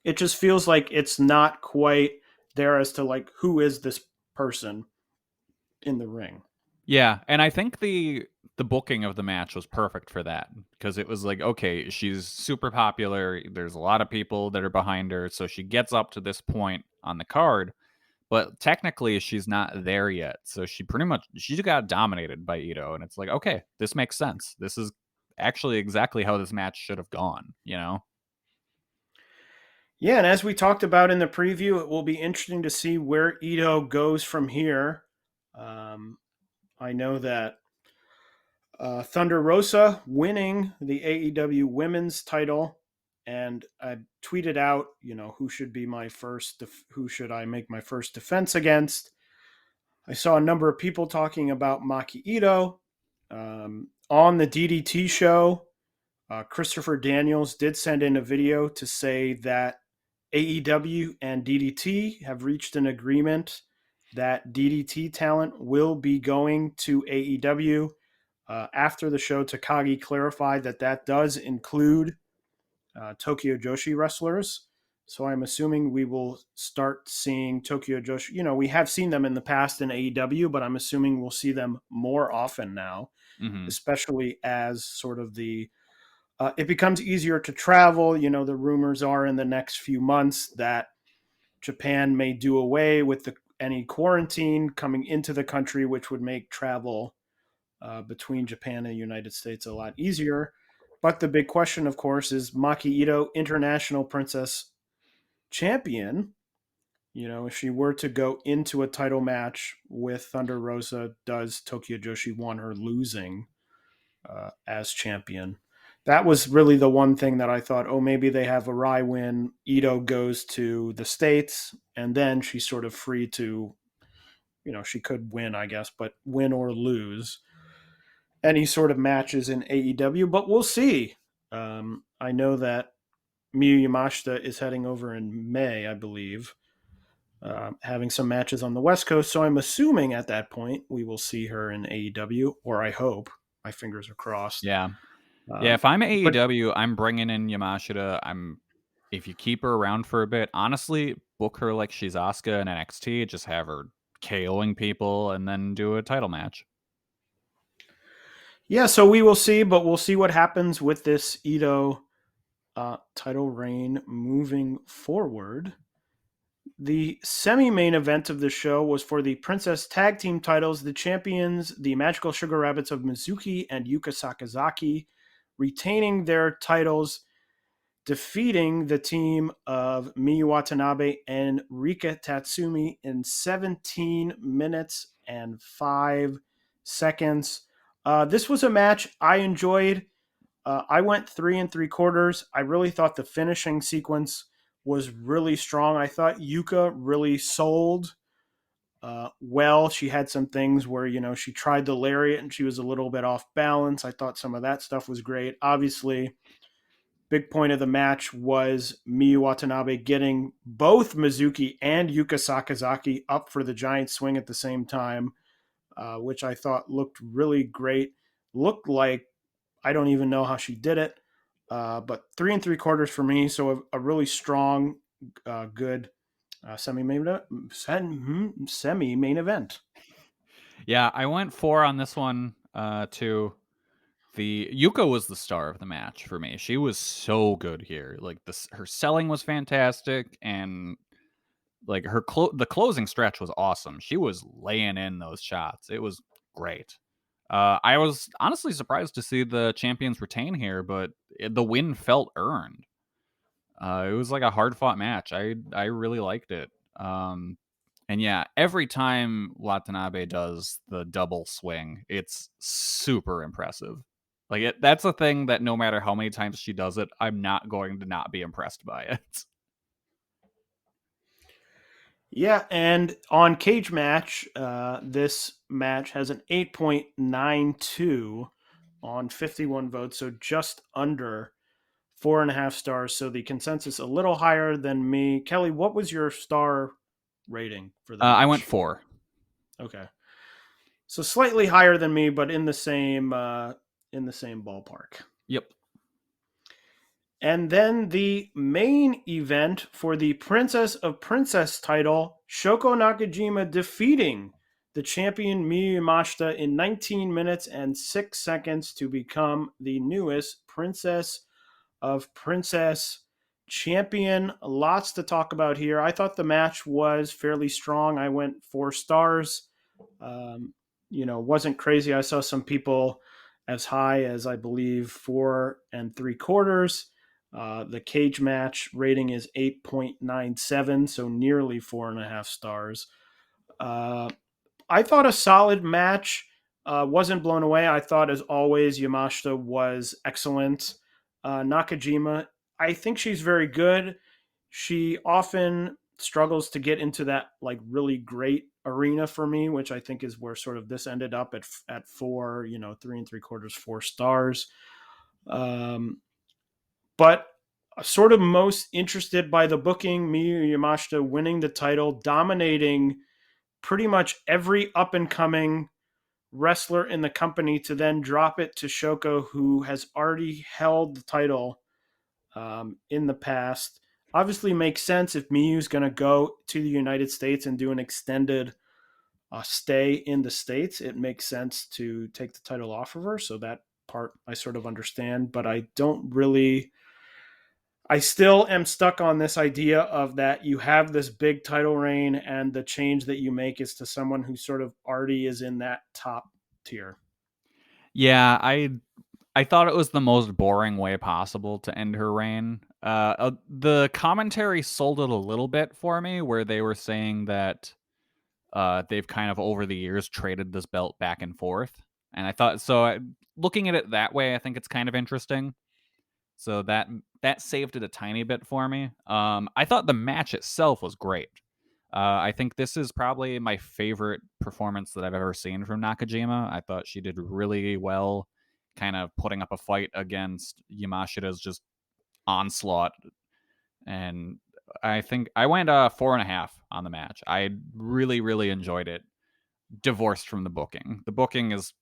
it just feels like it's not quite there as to, like, who is this person in the ring. Yeah, and I think the booking of the match was perfect for that, because it was like, okay, she's super popular. There's a lot of people that are behind her, so she gets up to this point on the card, but technically she's not there yet. So she just got dominated by Ito, and it's like, okay, this makes sense. This is actually exactly how this match should have gone, you know? Yeah, and as we talked about in the preview, it will be interesting to see where Ito goes from here. I know that Thunder Rosa winning the AEW Women's title, and I tweeted out, who should be who should I make my first defense against? I saw a number of people talking about Maki Ito on the DDT show. Christopher Daniels did send in a video to say that AEW and DDT have reached an agreement that DDT talent will be going to AEW. After the show, Takagi clarified that does include Tokyo Joshi wrestlers. So I'm assuming we will start seeing Tokyo Joshi. We have seen them in the past in AEW, but I'm assuming we'll see them more often now, especially as sort of it becomes easier to travel. The rumors are in the next few months that Japan may do away with any quarantine coming into the country, which would make travel between Japan and the United States a lot easier. But the big question, of course, is Maki Ito, International Princess Champion. If she were to go into a title match with Thunder Rosa, does Tokyo Joshi want her losing as champion? That was really the one thing that I thought, maybe they have a Rai win. Ito goes to the States, and then she's sort of free to, she could win, I guess, but win or lose any sort of matches in AEW. But we'll see. I know that Miyu Yamashita is heading over in May, I believe, having some matches on the West Coast. So I'm assuming at that point we will see her in AEW, or I hope. My fingers are crossed. Yeah. If I'm AEW, I'm bringing in Yamashita. If you keep her around for a bit, honestly, book her like she's Asuka in NXT. Just have her KOing people and then do a title match. Yeah, so we will see, but we'll see what happens with this Ito title reign moving forward. The semi-main event of the show was for the Princess Tag Team titles. The champions, the Magical Sugar Rabbits of Mizuki and Yuka Sakazaki, retaining their titles, defeating the team of Miyu Watanabe and Rika Tatsumi in 17 minutes and 5 seconds. This was a match I enjoyed. I went 3 3/4. I really thought the finishing sequence was really strong. I thought Yuka really sold well. She had some things where, she tried the lariat and she was a little bit off balance. I thought some of that stuff was great. Obviously, big point of the match was Miyu Watanabe getting both Mizuki and Yuka Sakazaki up for the giant swing at the same time, which I thought looked really great. Looked like, I don't even know how she did it, but 3 3/4 for me. So a really strong, good semi-main event. Yeah, I went 4 on this one too. The Yuka was the star of the match for me. She was so good here. Like her selling was fantastic, and like the closing stretch was awesome. She was laying in those shots. It was great. I was honestly surprised to see the champions retain here, but the win felt earned. It was like a hard fought match. I really liked it. And yeah, every time Watanabe does the double swing, it's super impressive. Like that's a thing that no matter how many times she does it, I'm not going to not be impressed by it. Yeah, and on Cage Match, this match has an 8.92 on 51 votes, so just under 4.5 stars. So the consensus a little higher than me. Kelly, what was your star rating for the match? I went 4. Okay, so slightly higher than me, but in the same ballpark. Yep. And then the main event for the Princess of Princess title, Shoko Nakajima defeating the champion Miyu Yamashita in 19 minutes and 6 seconds to become the newest Princess of Princess champion. Lots to talk about here. I thought the match was fairly strong. I went 4 stars. Wasn't crazy. I saw some people as high as, I believe, 4 3/4. The cage match rating is 8.97, so nearly 4.5 stars. I thought a solid match. Wasn't blown away. I thought, as always, Yamashita was excellent. Nakajima, I think she's very good. She often struggles to get into that like really great arena for me, which I think is where sort of this ended up at 4, 3 3/4, 4 stars. But sort of most interested by the booking, Miyu Yamashita winning the title, dominating pretty much every up and coming wrestler in the company to then drop it to Shoko, who has already held the title in the past. Obviously makes sense if Miyu's going to go to the United States and do an extended stay in the States. It makes sense to take the title off of her. So that part I sort of understand, but I still am stuck on this idea of that you have this big title reign and the change that you make is to someone who sort of already is in that top tier. Yeah, I thought it was the most boring way possible to end her reign. The commentary sold it a little bit for me, where they were saying that they've kind of over the years traded this belt back and forth, and I thought so. Looking at it that way, I think it's kind of interesting. So that saved it a tiny bit for me. I thought the match itself was great. I think this is probably my favorite performance that I've ever seen from Nakajima. I thought she did really well, kind of putting up a fight against Yamashita's just onslaught. And I think I went 4.5 on the match. I really, really enjoyed it. Divorced from the booking. The booking is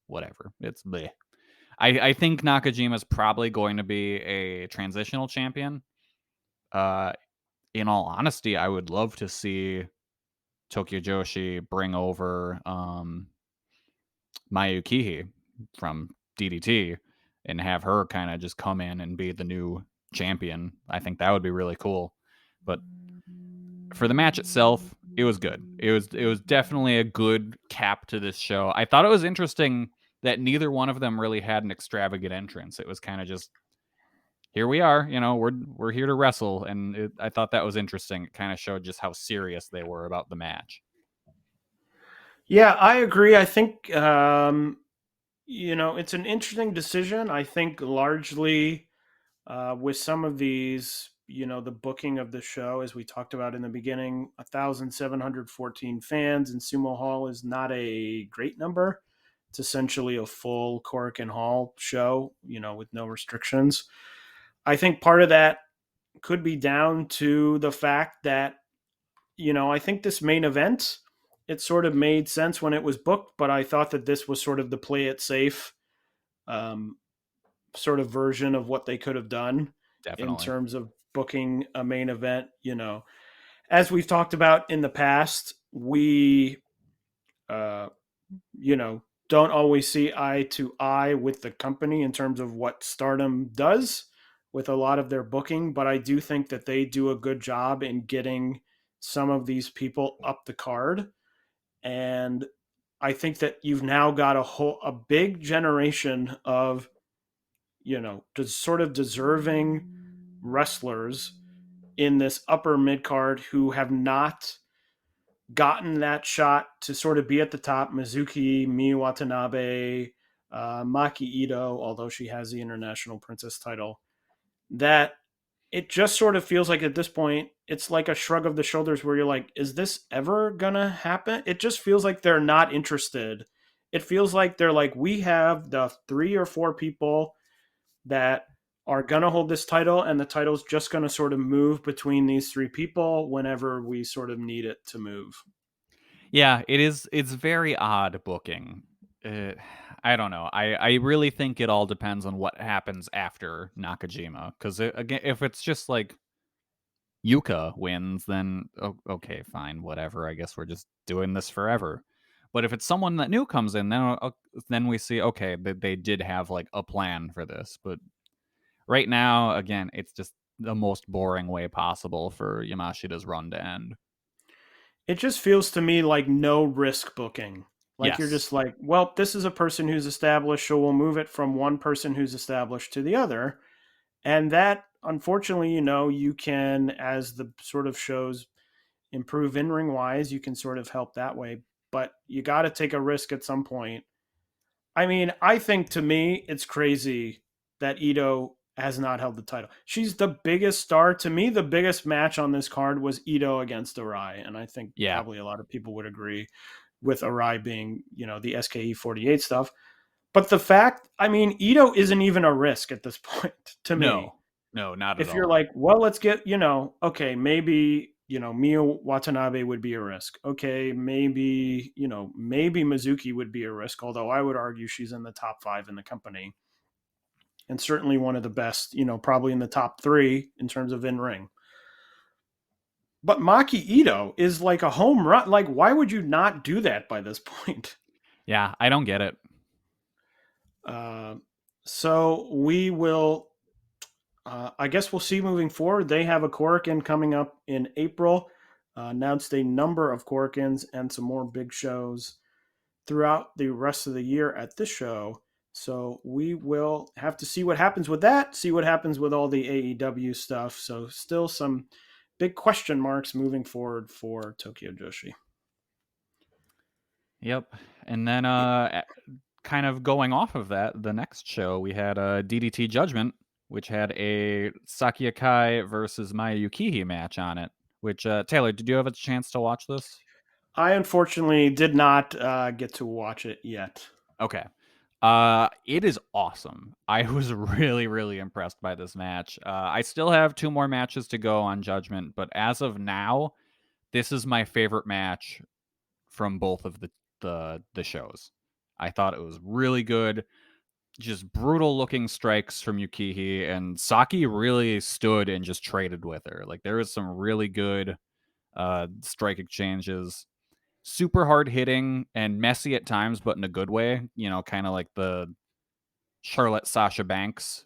whatever. It's bleh. I think Nakajima is probably going to be a transitional champion. In all honesty, I would love to see Tokyo Joshi bring over Mayu Kihi from DDT and have her kind of just come in and be the new champion. I think that would be really cool. But for the match itself, it was good. It was definitely a good cap to this show. I thought it was interesting that neither one of them really had an extravagant entrance. It was kind of just, here we are, we're here to wrestle, and I thought that was interesting. It kind of showed just how serious they were about the match. Yeah, I agree. I think it's an interesting decision. I think largely with some of these, the booking of the show, as we talked about in the beginning, 1,714 fans in Sumo Hall is not a great number. It's essentially a full Korakuen Hall show, with no restrictions. I think part of that could be down to the fact that, I think this main event, it sort of made sense when it was booked, but I thought that this was sort of the play it safe sort of version of what they could have done. Definitely. In terms of booking a main event. As we've talked about in the past, we, don't always see eye to eye with the company in terms of what Stardom does with a lot of their booking, but I do think that they do a good job in getting some of these people up the card. And I think that you've now got a big generation of, sort of deserving wrestlers in this upper mid card who have not gotten that shot to sort of be at the top. Mizuki, Miyu Watanabe, Maki Ito, although she has the International Princess title, that it just sort of feels like at this point, it's like a shrug of the shoulders where you're like, is this ever gonna happen? It just feels like they're not interested. It feels like they're like, we have the 3 or 4 people that are going to hold this title, and the title's just going to sort of move between these 3 people whenever we sort of need it to move. Yeah, it's very odd booking. I don't know. I really think it all depends on what happens after Nakajima. Because again, if it's just like Yuka wins, then okay, fine, whatever. I guess we're just doing this forever. But if it's someone that new comes in, then we see, okay, they did have like a plan for this. But right now, again, it's just the most boring way possible for Yamashida's run to end. It just feels to me like no risk booking. Like you're Yes. just like, well, this is a person who's established, so we'll move it from one person who's established to the other. And that, unfortunately, you can, as the sort of shows improve in ring wise, you can sort of help that way. But you got to take a risk at some point. I mean, I think to me, it's crazy that Ito has not held the title. She's the biggest star. To me, the biggest match on this card was Ito against Arai. And I think Yeah. probably a lot of people would agree with Arai being, the SKE 48 stuff. But the fact, I mean, Ito isn't even a risk at this point to me. No, not at If you're all. like, well, let's get, okay, maybe, Miyu Watanabe would be a risk. Okay, maybe, maybe Mizuki would be a risk, although I would argue she's in the top 5 in the company. And certainly one of the best, probably in the top 3 in terms of in-ring. But Maki Ito is like a home run. Like, why would you not do that by this point? Yeah, I don't get it. So we will, I guess we'll see moving forward. They have a Korakuen coming up in April. Announced a number of Korakuens and some more big shows throughout the rest of the year at this show. So we will have to see what happens with that, see what happens with all the AEW stuff. So still some big question marks moving forward for Tokyo Joshi. Yep. And then kind of going off of that, the next show we had DDT Judgment, which had a Saki Akai versus Maya Yukihi match on it. Which, Taylor, did you have a chance to watch this? I unfortunately did not get to watch it yet. Okay. It is awesome. I was really, really impressed by this match. I still have 2 more matches to go on Judgment, but as of now, this is my favorite match from both of the shows. I thought it was really good. Just brutal looking strikes from Yukihi, and Saki really stood and just traded with her. Like, there was some really good strike exchanges. Super hard hitting and messy at times, but in a good way. Kind of like the Charlotte Sasha Banks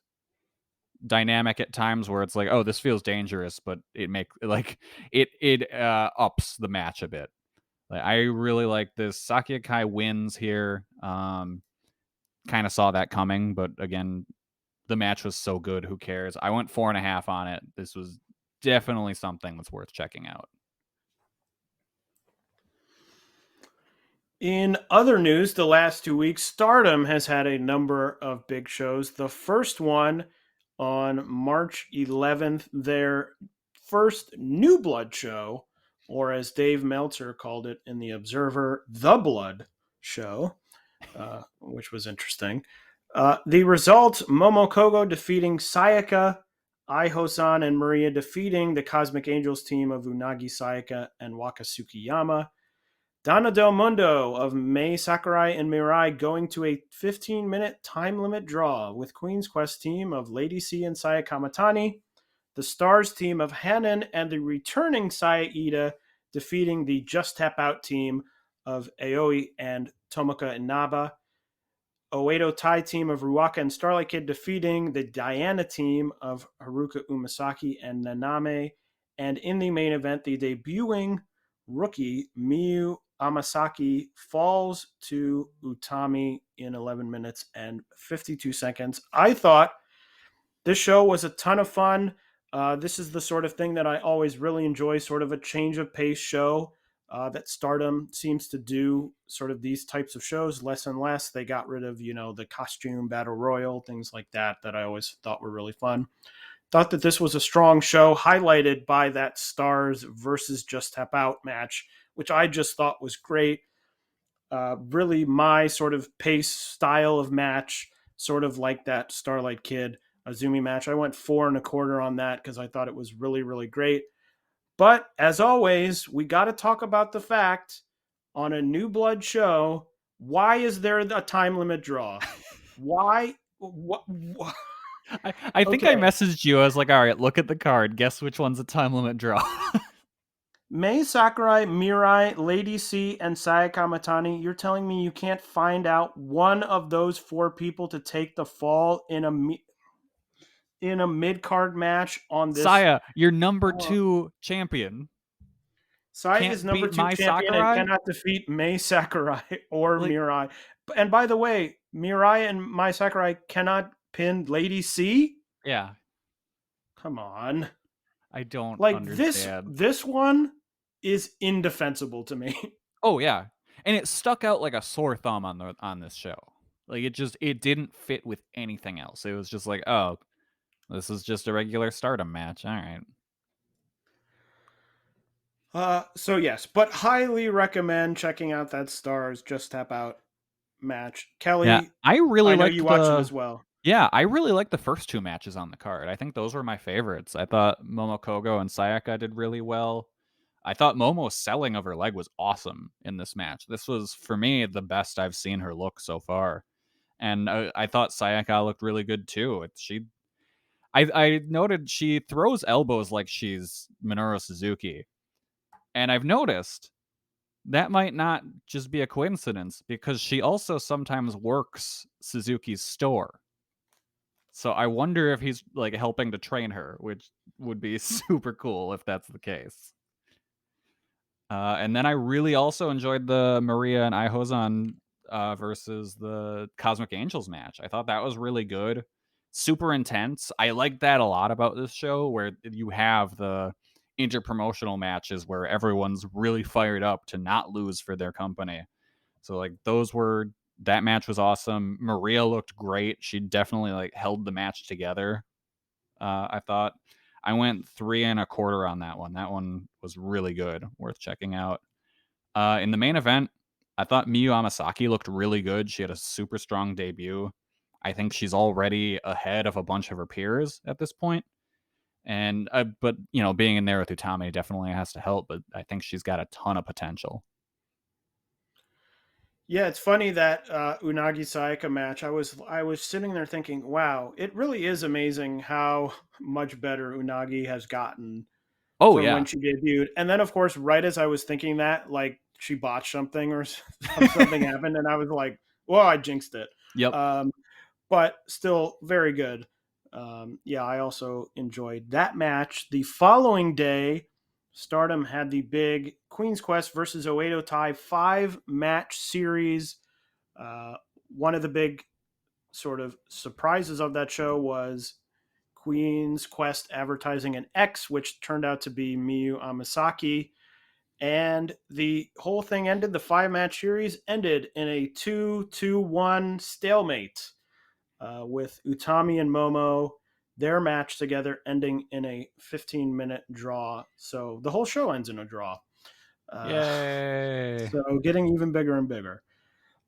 dynamic at times, where it's like, oh, this feels dangerous, but it ups the match a bit. Like, I really like this. Saki Akai wins here. Kind of saw that coming, but again, the match was so good. Who cares? I went 4.5 on it. This was definitely something that's worth checking out. In other news, the last 2 weeks, Stardom has had a number of big shows. The first one on March 11th, their first New Blood show, or as Dave Meltzer called it in The Observer, The Blood show, which was interesting. The results, Momokogo defeating Sayaka, Ai-Hosan and Maria defeating the Cosmic Angels team of Unagi Sayaka and Waka Tsukiyama. Donna Del Mundo of Mei Sakurai and Mirai going to a 15-minute time limit draw with Queen's Quest team of Lady C and Saya Kamatani, the Stars team of Hanan and the returning Saya Ida defeating the Just Tap Out team of Aoi and Tomoka Inaba, Oedo Tai team of Ruaka and Starlight Kid defeating the Diana team of Haruka Umasaki and Naname, and in the main event, the debuting rookie Miyu Amasaki falls to Utami in 11 minutes and 52 seconds. I thought this show was a ton of fun. This is the sort of thing that I always really enjoy, sort of a change of pace show that Stardom seems to do, sort of these types of shows less and less. They got rid of, the costume battle royal, things like that I always thought were really fun. Thought that this was a strong show, highlighted by that Stars versus Just Tap Out match, which I just thought was great. Really my sort of pace style of match, sort of like that Starlight Kid Azumi match. I went 4.25 on that because I thought it was really, really great. But as always, we got to talk about the fact on a New Blood show, why is there a time limit draw? Why? What? I think I messaged you. I was like, all right, look at the card. Guess which one's a time limit draw. Mei Sakurai, Mirai, Lady C, and Sayaka Matani, you're telling me you can't find out one of those 4 people to take the fall in a... in a mid-card match on this. Saya, your number 2 champion. Saya Can't is number beat 2 Mei champion and Sakurai? cannot defeat Mei Sakurai or Like- Mirai. And by the way, Mirai and Mei Sakurai cannot pin Lady C? Yeah, Come on. I don't Like understand. this one is indefensible to me. Oh yeah, and it stuck out like a sore thumb on this show. Like it didn't fit with anything else. It was just like, oh, this is just a regular Stardom match. All right. So yes, but highly recommend checking out that Stars Just Tap Out match. Kelly, Yeah, I really I know liked you watched it as well. Yeah, I really liked the first 2 matches on the card. I think those were my favorites. I thought Momokogo and Sayaka did really well. I thought Momo's selling of her leg was awesome in this match. This was, for me, the best I've seen her look so far. And I thought Sayaka looked really good too. I noted she throws elbows like she's Minoru Suzuki. And I've noticed that might not just be a coincidence because she also sometimes works Suzuki's store. So I wonder if he's like helping to train her, which would be super cool if that's the case. And then I really also enjoyed the Maria and Ihozan versus the Cosmic Angels match. I thought that was really good. Super intense. I like that a lot about this show where you have the interpromotional matches where everyone's really fired up to not lose for their company. So like that match was awesome. Maria looked great. She definitely like held the match together. I thought I went 3 1/4 on that one. That one was really good, worth checking out. In the main event, I thought Miyu Amasaki looked really good. She had a super strong debut. I think she's already ahead of a bunch of her peers at this point. And but being in there with Utami definitely has to help. But I think she's got a ton of potential. Yeah, it's funny that Unagi Sayaka match. I was sitting there thinking, wow, it really is amazing how much better Unagi has gotten Oh from yeah, when she debuted. And then, of course, right as I was thinking that, like she botched something or something happened, and I was like, well, I jinxed it. yep. But still very good. Yeah, I also enjoyed that match. The following day, Stardom had the big Queen's Quest versus Oedo Tai 5-match series. One of the big sort of surprises of that show was Queen's Quest advertising an X, which turned out to be Miyu Amasaki. And the whole thing ended, the 5-match series ended in a 2-1 stalemate with Utami and Momo, their match together ending in a 15-minute draw. So the whole show ends in a draw. Yay. So getting even bigger and bigger.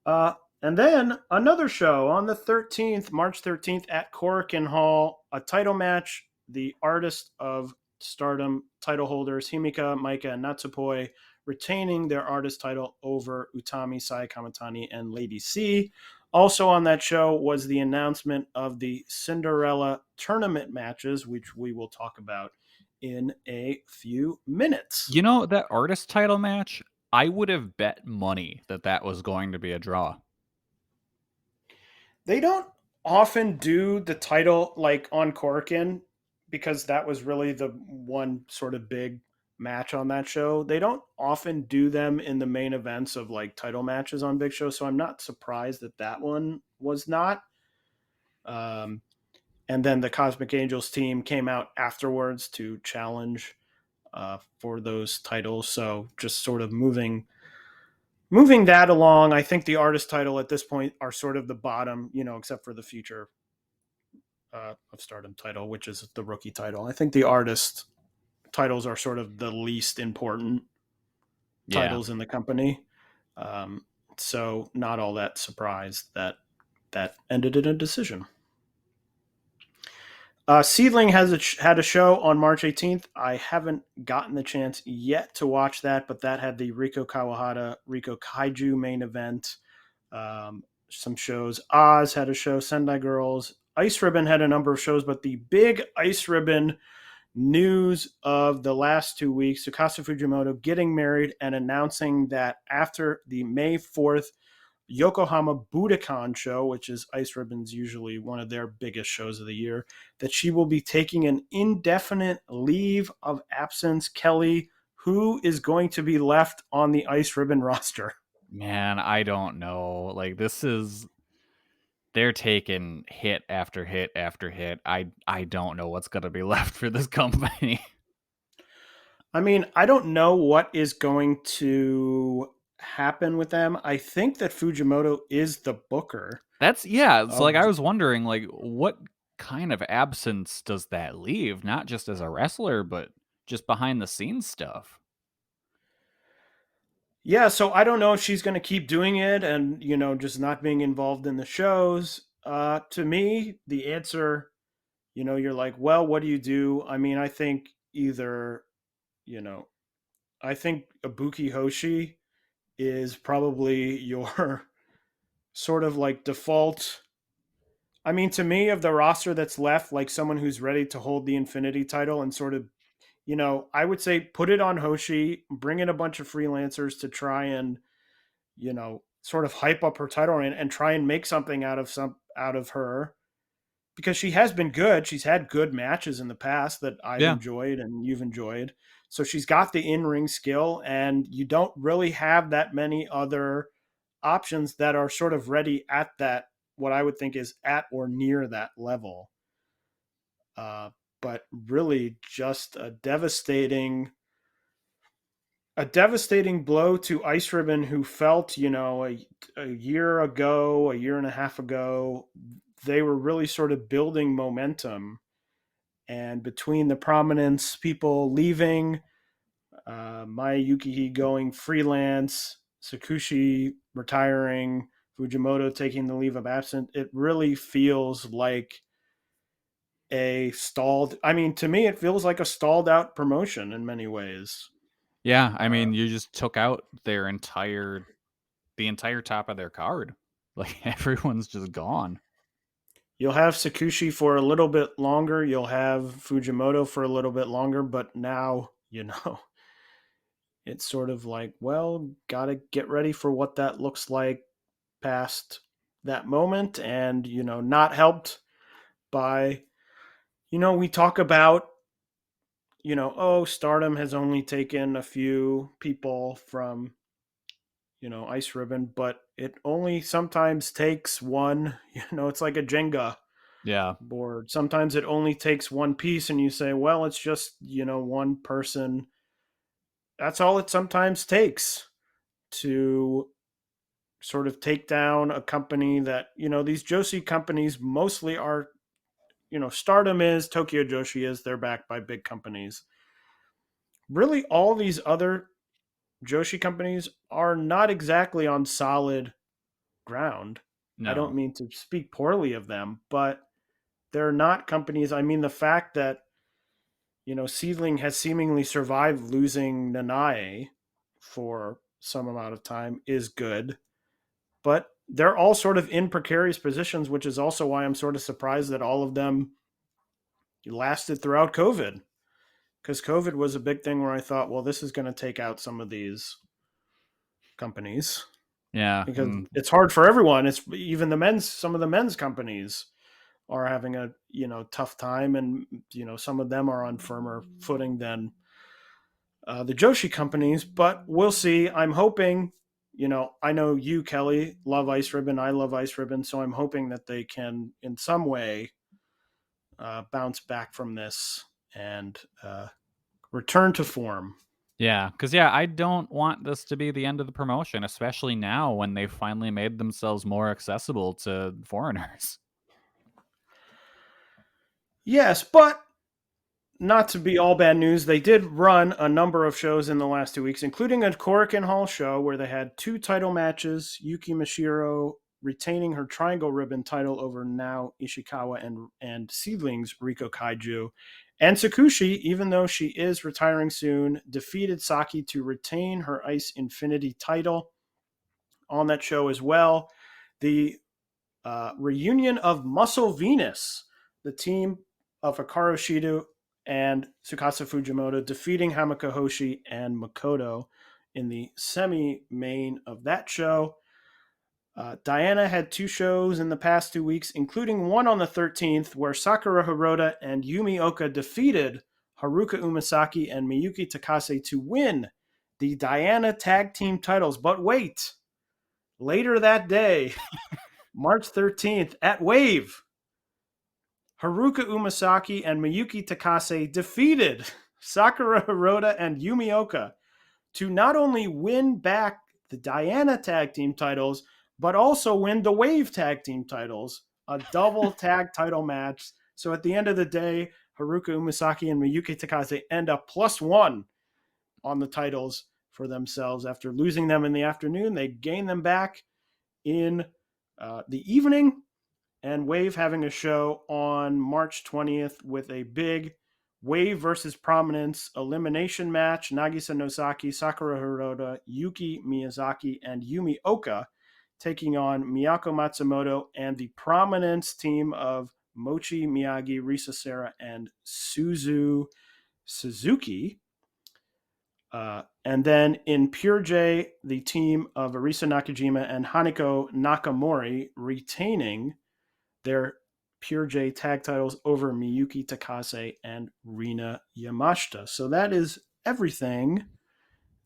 And then another show on the 13th, March 13th at Korakuen Hall, a title match. The Artist of Stardom title holders, Himika, Maika, and Natsupoi, retaining their artist title over Utami, Sai Kamitani, and Lady C. Also on that show was the announcement of the Cinderella tournament matches, which we will talk about in a few minutes. That artist title match, I would have bet money that was going to be a draw. They don't often do the title like on Korakuen because that was really the one sort of big match on that show. They don't often do them in the main events of like title matches on big shows, so I'm not surprised that one was not. And then the Cosmic Angels team came out afterwards to challenge for those titles. So just sort of moving that along. I think the artist title at this point are sort of the bottom, except for the future of Stardom title, which is the rookie title. I think the artist titles are sort of the least important titles in the company. So not all that surprised that ended in a decision. Seedling had a show on March 18th. I haven't gotten the chance yet to watch that, but that had the Riko Kawahara, Riko Kaiju main event. Some shows. Oz had a show. Sendai Girls. Ice Ribbon had a number of shows, but the big Ice Ribbon news of the last 2 weeks, Tsukasa Fujimoto getting married and announcing that after the May 4th Yokohama Budokan show, which is Ice Ribbon's usually one of their biggest shows of the year, that she will be taking an indefinite leave of absence. Kelly, who is going to be left on the Ice Ribbon roster? Man, I don't know. Like, they're taking hit after hit after hit. I don't know what's gonna be left for this company. I mean, I don't know what is going to happen with them. I think that Fujimoto is the booker. So Of, like I was wondering, like, what kind of absence does that leave? Not just as a wrestler, but just behind the scenes stuff. yeah, so I don't know if she's going to keep doing it and, just not being involved in the shows. To me, the answer, you're like, well, what do you do? I mean, I think either, you know, I think Ibuki Hoshi is probably your sort of like default. I mean, to me, of the roster that's left, like someone who's ready to hold the Infinity title and sort of, I would say put it on Hoshi, bring in a bunch of freelancers to try and, sort of hype up her title and try and make something out of her, because she has been good. She's had good matches in the past that I've Yeah. enjoyed and you've enjoyed. So she's got the in-ring skill, and you don't really have that many other options that are sort of ready at that, what I would think is at or near that level. But really just a devastating blow to Ice Ribbon, who felt, a year ago, a year and a half ago, they were really sort of building momentum. And between the prominence, people leaving, Maya Yukihi going freelance, Sakushi retiring, Fujimoto taking the leave of absence, it really feels like a stalled. I mean, to me, it feels like a stalled out promotion in many ways. Yeah, I mean, you just took out the entire top of their card. Like, everyone's just gone. You'll have Sakushi for a little bit longer. You'll have Fujimoto for a little bit longer, but now, it's sort of like, well, gotta get ready for what that looks like past that moment. And, not helped by, we talk about, oh, Stardom has only taken a few people from, Ice Ribbon, but it only sometimes takes one. It's like a Jenga Yeah. board. Sometimes it only takes one piece, and you say, well, it's just, one person. That's all it sometimes takes to sort of take down a company that, these Joshi companies mostly are, Stardom is, Tokyo Joshi is, they're backed by big companies. Really, all these other Joshi companies are not exactly on solid ground. I don't No. mean to speak poorly of them, but they're not companies. I mean, the fact that, Seedling has seemingly survived losing Nanae for some amount of time is good, but they're all sort of in precarious positions, which is also why I'm sort of surprised that all of them lasted throughout COVID. Because COVID was a big thing where I thought, well, this is going to take out some of these companies, Yeah. because it's hard for everyone. It's even some of the men's companies are having a, tough time, and, some of them are on firmer footing than the Joshi companies, but we'll see. I'm hoping, I know you, Kelly, love Ice Ribbon. I love Ice Ribbon. So I'm hoping that they can, in some way, bounce back from this and return to form. Yeah, because I don't want this to be the end of the promotion, especially now when they've finally made themselves more accessible to foreigners. Yes, but not to be all bad news, they did run a number of shows in the last 2 weeks, including a Korakuen Hall show where they had 2 title matches. Yuki Mashiro retaining her Triangle Ribbon title over Nao Ishikawa and Seedlings Riko Kaiju. And Sakushi, even though she is retiring soon, defeated Saki to retain her Ice Infinity title on that show as well. The reunion of Muscle Venus, the team of Hikaru Shida and Tsukasa Fujimoto, defeating Hamaka Hoshi and Makoto in the semi-main of that show. Diana had 2 shows in the past 2 weeks, including one on the 13th, where Sakura Hirota and Yumi Oka defeated Haruka Umasaki and Miyuki Takase to win the Diana Tag Team titles. But wait, later that day, March 13th, at Wave, Haruka Umasaki and Miyuki Takase defeated Sakura Hirota and Yumi Oka to not only win back the Diana Tag Team titles, but also win the Wave Tag Team titles, a double tag title match. So at the end of the day, Haruka Umasaki and Miyuki Takase end up +1 on the titles for themselves. After losing them in the afternoon, they gain them back in the evening, and Wave having a show on March 20th with a big Wave versus Prominence elimination match. Nagisa Nosaki, Sakura Hirota, Yuki Miyazaki, and Yumi Oka taking on Miyako Matsumoto and the Prominence team of Mochi Miyagi, Risa Sera, and Suzu Suzuki. And then in Pure J, the team of Arisa Nakajima and Hanako Nakamori retaining their Pure J tag titles over Miyuki Takase and Rena Yamashita. So that is everything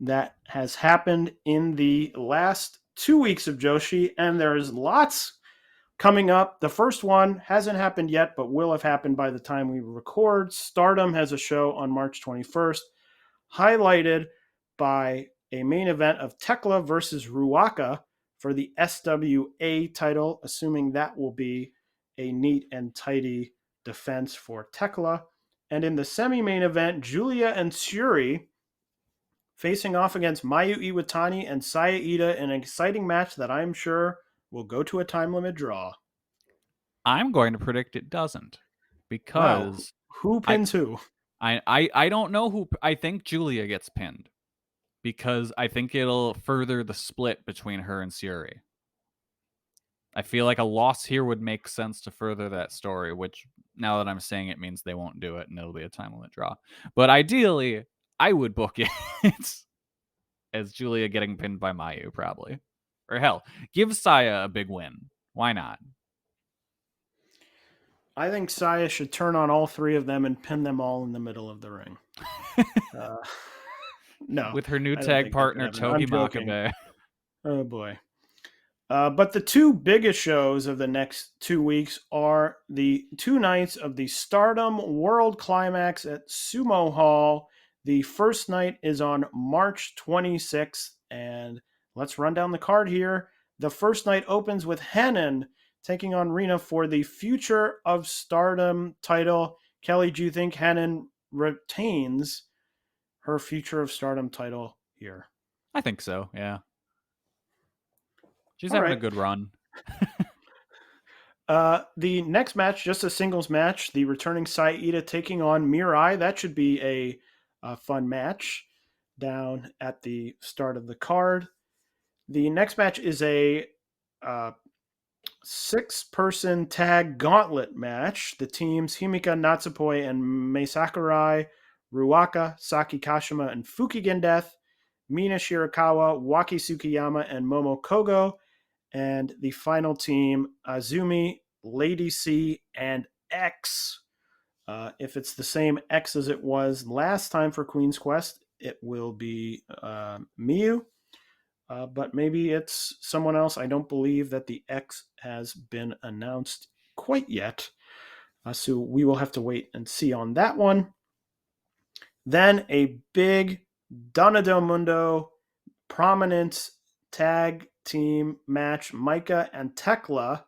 that has happened in the last 2 weeks of Joshi, and there's lots coming up. The first one hasn't happened yet, but will have happened by the time we record. Stardom has a show on March 21st, highlighted by a main event of Tekla versus Ruaka for the SWA title, assuming that will be a neat and tidy defense for Tekla. And in the semi-main event, Julia and Tsuri facing off against Mayu Iwatani and Saya Ida in an exciting match that I'm sure will go to a time limit draw. I'm going to predict it doesn't, because Wow. Who pins who? I don't know who. I think Julia gets pinned, because I think it'll further the split between her and Tsuri. I feel like a loss here would make sense to further that story, which now that I'm saying it means they won't do it and it'll be a time limit draw. But ideally, I would book it as Julia getting pinned by Mayu, probably. Or hell, give Saya a big win. Why not? I think Saya should turn on all 3 of them and pin them all in the middle of the ring. No. With her new tag partner, Togi Makabe. Oh, boy. But the 2 biggest shows of the next 2 weeks are the 2 nights of the Stardom World Climax at Sumo Hall. The first night is on March 26th, and let's run down the card here. The first night opens with Hanan taking on Rena for the Future of Stardom title. Kelly, do you think Hanan retains her Future of Stardom title here? I think so, yeah. She's All having right. a good run. The next match, just a singles match, the returning Saida taking on Mirai. That should be a fun match down at the start of the card. The next match is a 6-person tag gauntlet match. The teams Himika Natsupoi and Mei Sakurai, Ruaka, Saki Kashima, and Fukigen Death, Mina Shirakawa, Waki Tsukiyama, and Momo Kogo. And the final team, Azumi, Lady C, and X. If it's the same X as it was last time for Queen's Quest, it will be Miyu. But maybe it's someone else. I don't believe that the X has been announced quite yet. So we will have to wait and see on that one. Then a big Donna Del Mundo Prominence tag team match. Maika and Tekla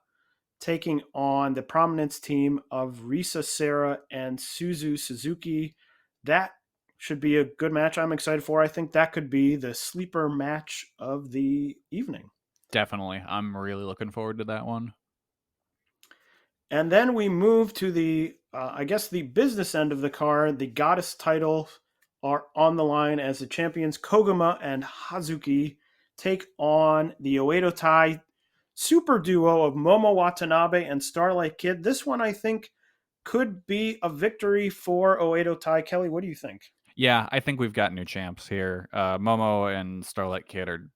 taking on the Prominence team of Risa Sera and Suzu Suzuki. That should be a good match I'm excited for. I think that could be the sleeper match of the evening. Definitely. I'm really looking forward to that one. And then we move to the, I guess, the business end of the card. The Goddess titles are on the line as the champions Koguma and Hazuki take on the Oedo Tai super duo of Momo Watanabe and Starlight Kid. This one, I think, could be a victory for Oedo Tai. Kelly, what do you think? Yeah, I think we've got new champs here. Momo and Starlight Kid are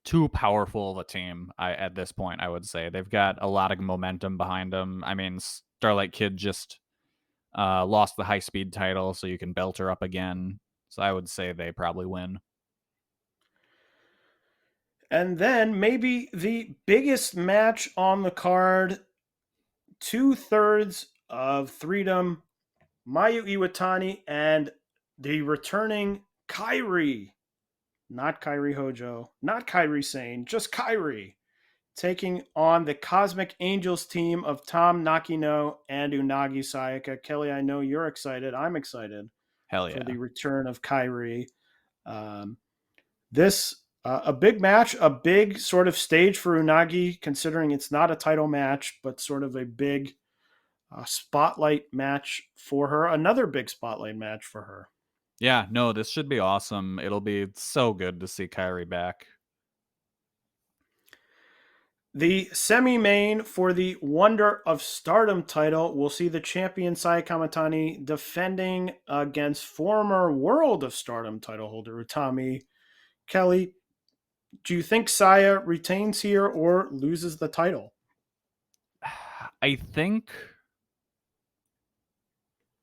too powerful of a team. At this point, I would say they've got a lot of momentum behind them. I mean, Starlight Kid just lost the high speed title, so you can belt her up again. So I would say they probably win. And then maybe the biggest match on the card, 2/3 of Freedom, Mayu Iwatani and the returning Kairi. Not Kairi Hojo, not Kairi Sane, just Kairi, taking on the Cosmic Angels team of Tom Nakino and Unagi Sayaka. Kelly, I know you're excited. I'm excited Hell for yeah. the return of Kairi. This a big match, a big sort of stage for Unagi, considering it's not a title match, but sort of a big spotlight match for her. Another big spotlight match for her. Yeah, no, this should be awesome. It'll be so good to see Kairi back. The semi-main for the Wonder of Stardom title will see the champion Saya Kamatani defending against former World of Stardom title holder Utami. Kelly, do you think Saya retains here or loses the title? I think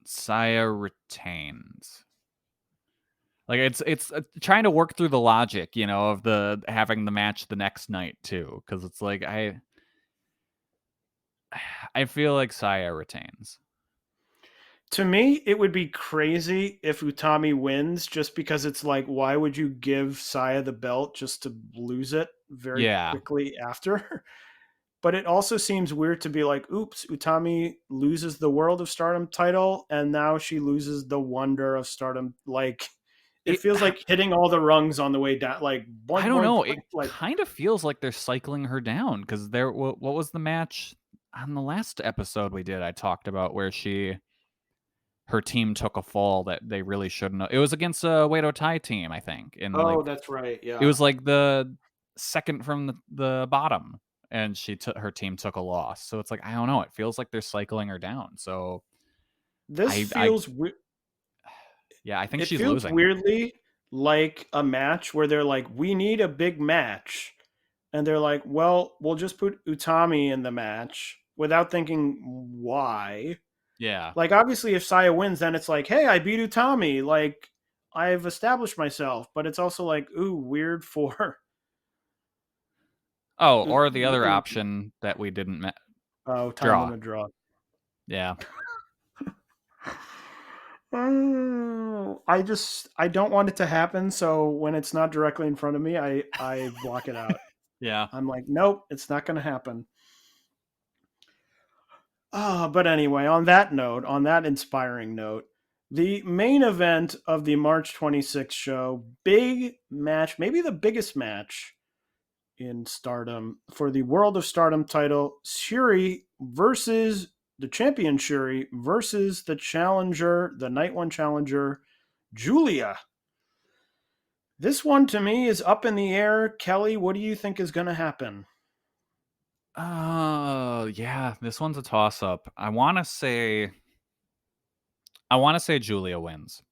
Saya retains. Like it's trying to work through the logic, of the having the match the next night too, because it's like I feel like Saya retains. To me, it would be crazy if Utami wins, just because it's like, why would you give Saya the belt just to lose it very quickly after? But it also seems weird to be like, oops, Utami loses the World of Stardom title, and now she loses the Wonder of Stardom. Like, it feels like hitting all the rungs on the way down. Like, I don't know. It kind of feels like they're cycling her down, because what was the match on the last episode we did? I talked about where her team took a fall that they really shouldn't have. It was against a Wado Tai team, I think. And that's right. Yeah. It was like the second from the bottom, and her team took a loss. So it's like, I don't know. It feels like they're cycling her down. So this feels weird. Yeah, I think it she's feels losing. Weirdly like a match where they're like, we need a big match. And they're like, well, we'll just put Utami in the match without thinking why. Yeah. Like, obviously, if Saya wins, then it's like, hey, I beat Utami. Like, I've established myself. But it's also like, ooh, weird for... Oh, or the other option that we didn't time limit draw. Yeah. I don't want it to happen. So when it's not directly in front of me, I block it out. Yeah. I'm like, nope, it's not going to happen. But anyway, on that inspiring note, the main event of the March 26th show, big match, maybe the biggest match in Stardom for the World of Stardom title, Shuri versus the champion Shuri versus the challenger, the Night One challenger, Julia. This one to me is up in the air. Kelly, what do you think is going to happen? Yeah, this one's a toss-up. I want to say Julia wins.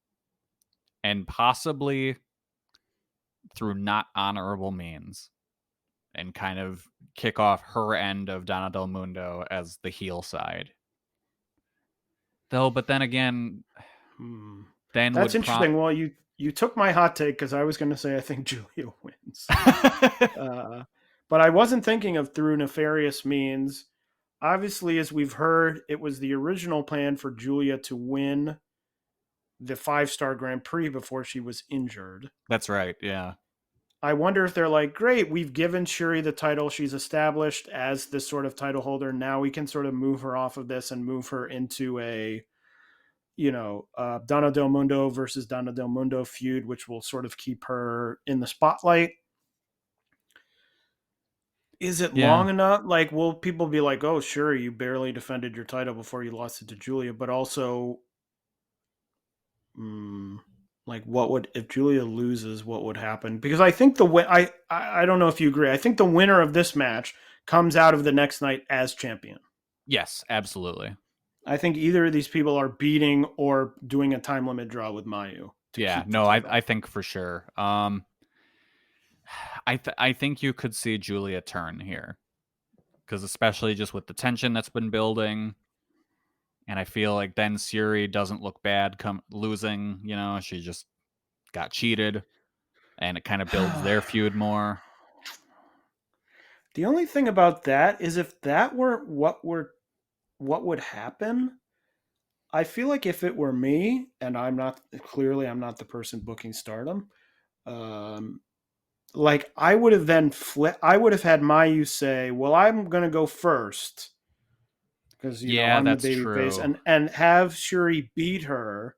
And possibly through not honorable means. And kind of kick off her end of Donna Del Mundo as the heel side. Though, but then again... That's interesting. Well, you took my hot take, because I was going to say I think Julia wins. But I wasn't thinking of through nefarious means. Obviously, as we've heard, it was the original plan for Julia to win the 5-star Grand Prix before she was injured. That's right, yeah. I wonder if they're like, great, we've given Shuri the title. She's established as this sort of title holder. Now we can sort of move her off of this and move her into a, Donna Del Mundo versus Donna Del Mundo feud, which will sort of keep her in the spotlight. Is it long enough? Like, will people be like, oh, sure, you barely defended your title before you lost it to Julia, but also, like, if Julia loses, what would happen? Because I think I don't know if you agree. I think the winner of this match comes out of the next night as champion. Yes, absolutely. I think either of these people are beating or doing a time limit draw with Mayu. Yeah, no, I think for sure. I think you could see Julia turn here, because especially just with the tension that's been building, and I feel like then Suri doesn't look bad losing. She just got cheated, and it kind of builds their feud more. The only thing about that is if that were what would happen, I feel like if it were me, and I'm not the person booking Stardom, um, like I would have then I would have had Mayu say, "Well, I'm going to go first because Yeah, I'm the that's baby face," true. and have Shuri beat her,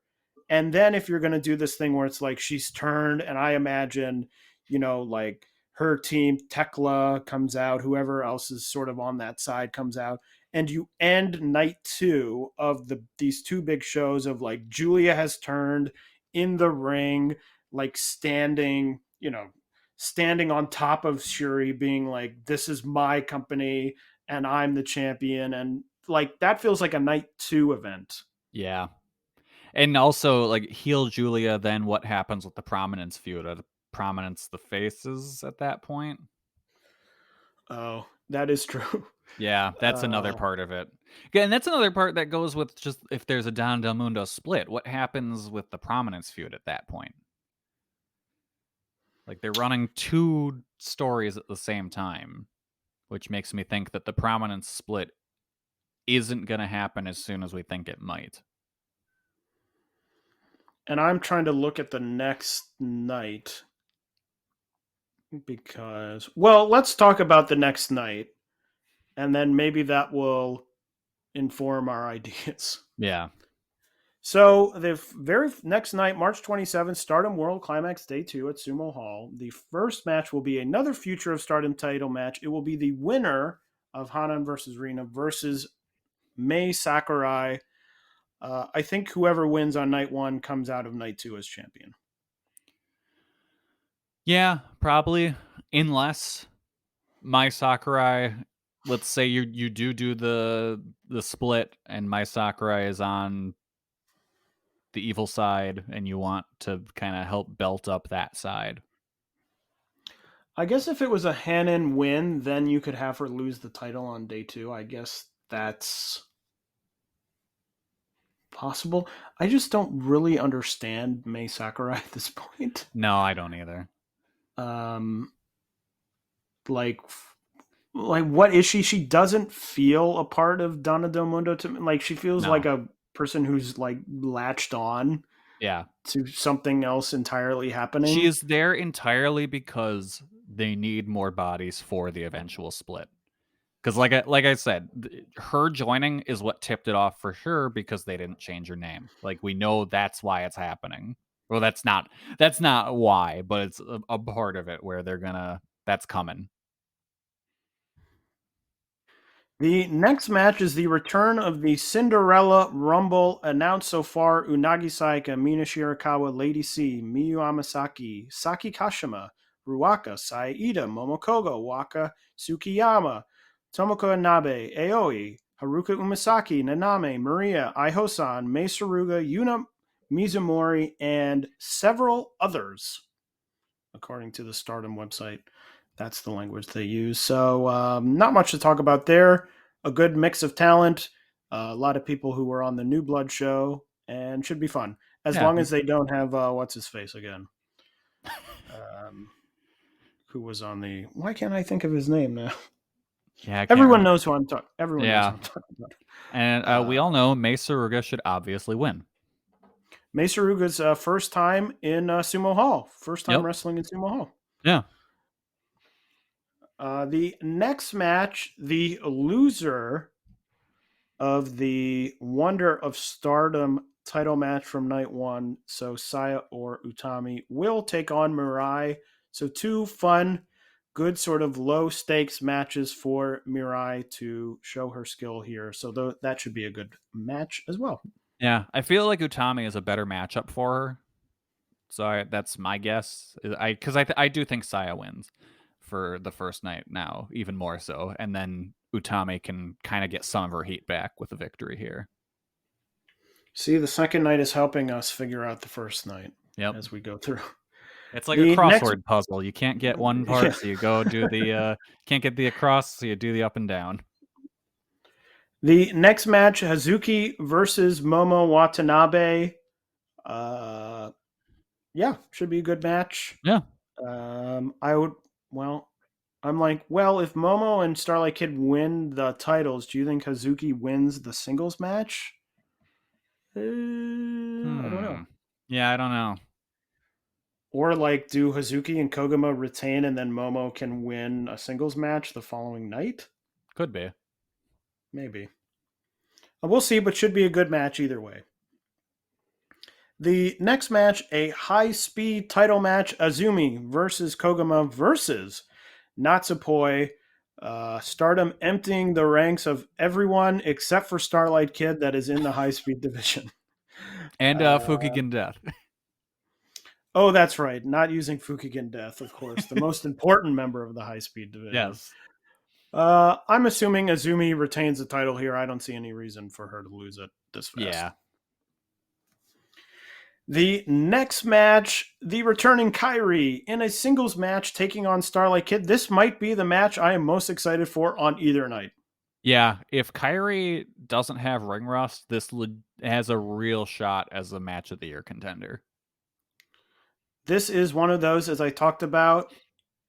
and then if you're going to do this thing where it's like she's turned, and I imagine like her team Tekla comes out, whoever else is sort of on that side comes out, and you end night 2 of these two big shows of like Julia has turned in the ring, like standing on top of Shuri, being like, "This is my company and I'm the champion," and like that feels like a night 2 event. Yeah. And also, like, heel Julia, then what happens with the Prominence feud? Are the Prominence the faces at that point? Oh, that is true. Yeah, that's another Uh, part of it. Yeah, and that's another part that goes with just if there's a Don Del Mundo split, what happens with the Prominence feud at that point? Like, they're running two stories at the same time, which makes me think that the Prominence split isn't going to happen as soon as we think it might. and I'm trying to look at the next night because, well, let's talk about the next night, and then maybe that will inform our ideas. Yeah. So the very next night, March 27th, Stardom World Climax Day 2 at Sumo Hall. The first match will be another Future of Stardom title match. It will be the winner of Hanan versus Rena versus Mei Sakurai. I think whoever wins on night 1 comes out of night 2 as champion. Yeah, probably. Unless Mai Sakurai, let's say you do the split and Mai Sakurai is on the evil side and you want to kind of help belt up that side. I guess if it was a Hanan win, then you could have her lose the title on day 2. I guess that's possible. I just don't really understand Mei Sakurai at this point. No, I don't either. Um, like what is she? She doesn't feel a part of Donna Del Mundo to me. Like she feels like No. a person who's like latched on Yeah. to something else entirely She happening. is there entirely because they need more bodies for the eventual split. Because like I said, her joining is what tipped it off for sure because they didn't change her name. Like we know that's why it's happening. Well, that's not why, but it's a part of it where that's coming. The next match is the return of the Cinderella Rumble, announced so far: Unagi Saika, Mina Shirakawa, Lady C, Miyu Amasaki, Saki Kashima, Ruaka, Saida, Momokogo, Waka, Tsukiyama, Tomoko Inabe, Aoi, Haruka Umasaki, Naname, Maria, Aihosan, Mei Saruga, Yuna Mizumori, and several others, according to the Stardom website. That's the language they use. So not much to talk about there. A good mix of talent. A lot of people who were on the New Blood show, and should be fun. As Yeah. long as they don't have what's his face again. Who was on the? Why can't I think of his name now? Yeah, Everyone knows who I'm talking. Everyone knows Yeah. who I'm talking about. And we all know Mei Saruga should obviously win. Mei Saruga's first time in Sumo Hall. First time Yep. wrestling in Sumo Hall. Yeah. The next match, the loser of the Wonder of Stardom title match from night 1, so Saya or Utami, will take on Mirai. So 2 fun, good sort of low stakes matches for Mirai to show her skill here. So that should be a good match as well. Yeah. I feel like Utami is a better matchup for her. So that's my guess. Because I do think Saya wins for the first night now, even more so. And then Utami can kind of get some of her heat back with a victory here. See, the second night is helping us figure out the first night Yep. as we go through. It's like a The next- crossword puzzle. You can't get one part, Yeah. so you go do the can't get the across, so you do the up and down. The next match, Hazuki versus Momo Watanabe. Yeah, should be a good match. Yeah. I'm like, well, if Momo and Starlight Kid win the titles, do you think Hazuki wins the singles match? I don't know. Yeah, I don't know. Or like, do Hazuki and Koguma retain and then Momo can win a singles match the following night? Could be. Maybe. We'll see, but should be a good match either way. The next match, a high-speed title match, Azumi versus Koguma versus Natsupoi. Stardom emptying the ranks of everyone except for Starlight Kid that is in the high-speed division. And Fukigen Death. Oh, that's right. Not using Fukigen Death, of course. The most important member of the high-speed division. Yes. I'm assuming Azumi retains the title here. I don't see any reason for her to lose it this fast. Yeah. The next match, the returning Kairi in a singles match taking on Starlight Kid. This might be the match I am most excited for on either night. Yeah, if Kairi doesn't have ring rust, this has a real shot as a match of the year contender. This is one of those, as I talked about,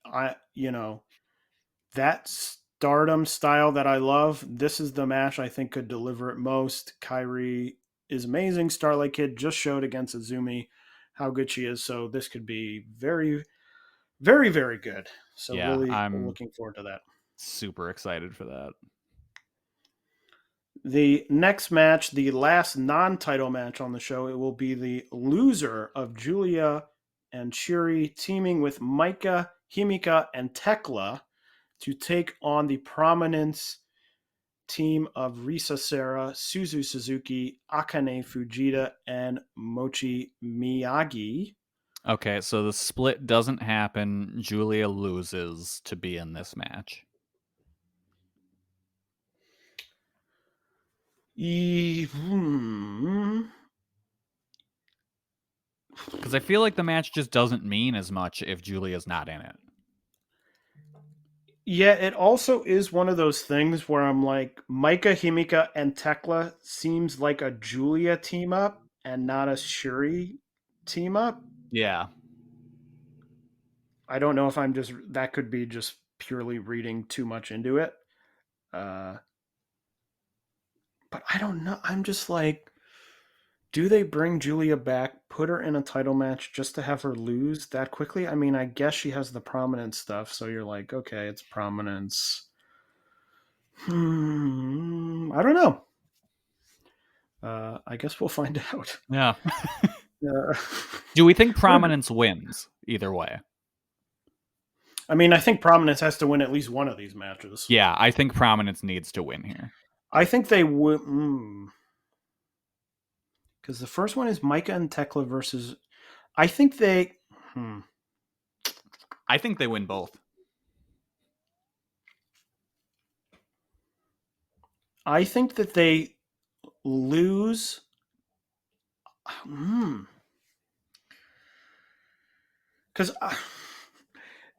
that Stardom style that I love. This is the match I think could deliver it most. Kairi is amazing. Starlight Kid just showed against Azumi how good she is. So this could be very, very, very good. So yeah, really I'm looking forward to that. Super excited for that. The next match, the last non-title match on the show, it will be the loser of Julia and Shuri teaming with Maika, Himika, and Tekla to take on the Prominence team of Risa Sera, Suzu Suzuki, Akane Fujita, and Mochi Miyagi. Okay, so the split doesn't happen. Julia loses to be in this match. Because I feel like the match just doesn't mean as much if Julia's not in it. Yeah, it also is one of those things where I'm like, Maika, Himika, and Tekla seems like a Julia team up and not a Shuri team up. Yeah. I don't know if that could be just purely reading too much into it. But I don't know. I'm just like, do they bring Julia back, put her in a title match just to have her lose that quickly? I mean, I guess she has the Prominence stuff, so you're like, okay, it's Prominence. I don't know. I guess we'll find out. Yeah. Do we think Prominence wins either way? I mean, I think Prominence has to win at least one of these matches. Yeah, I think Prominence needs to win here. I think they would. Because the first one is Maika and Tekla versus. I think they. I think they win both. I think that they lose. Because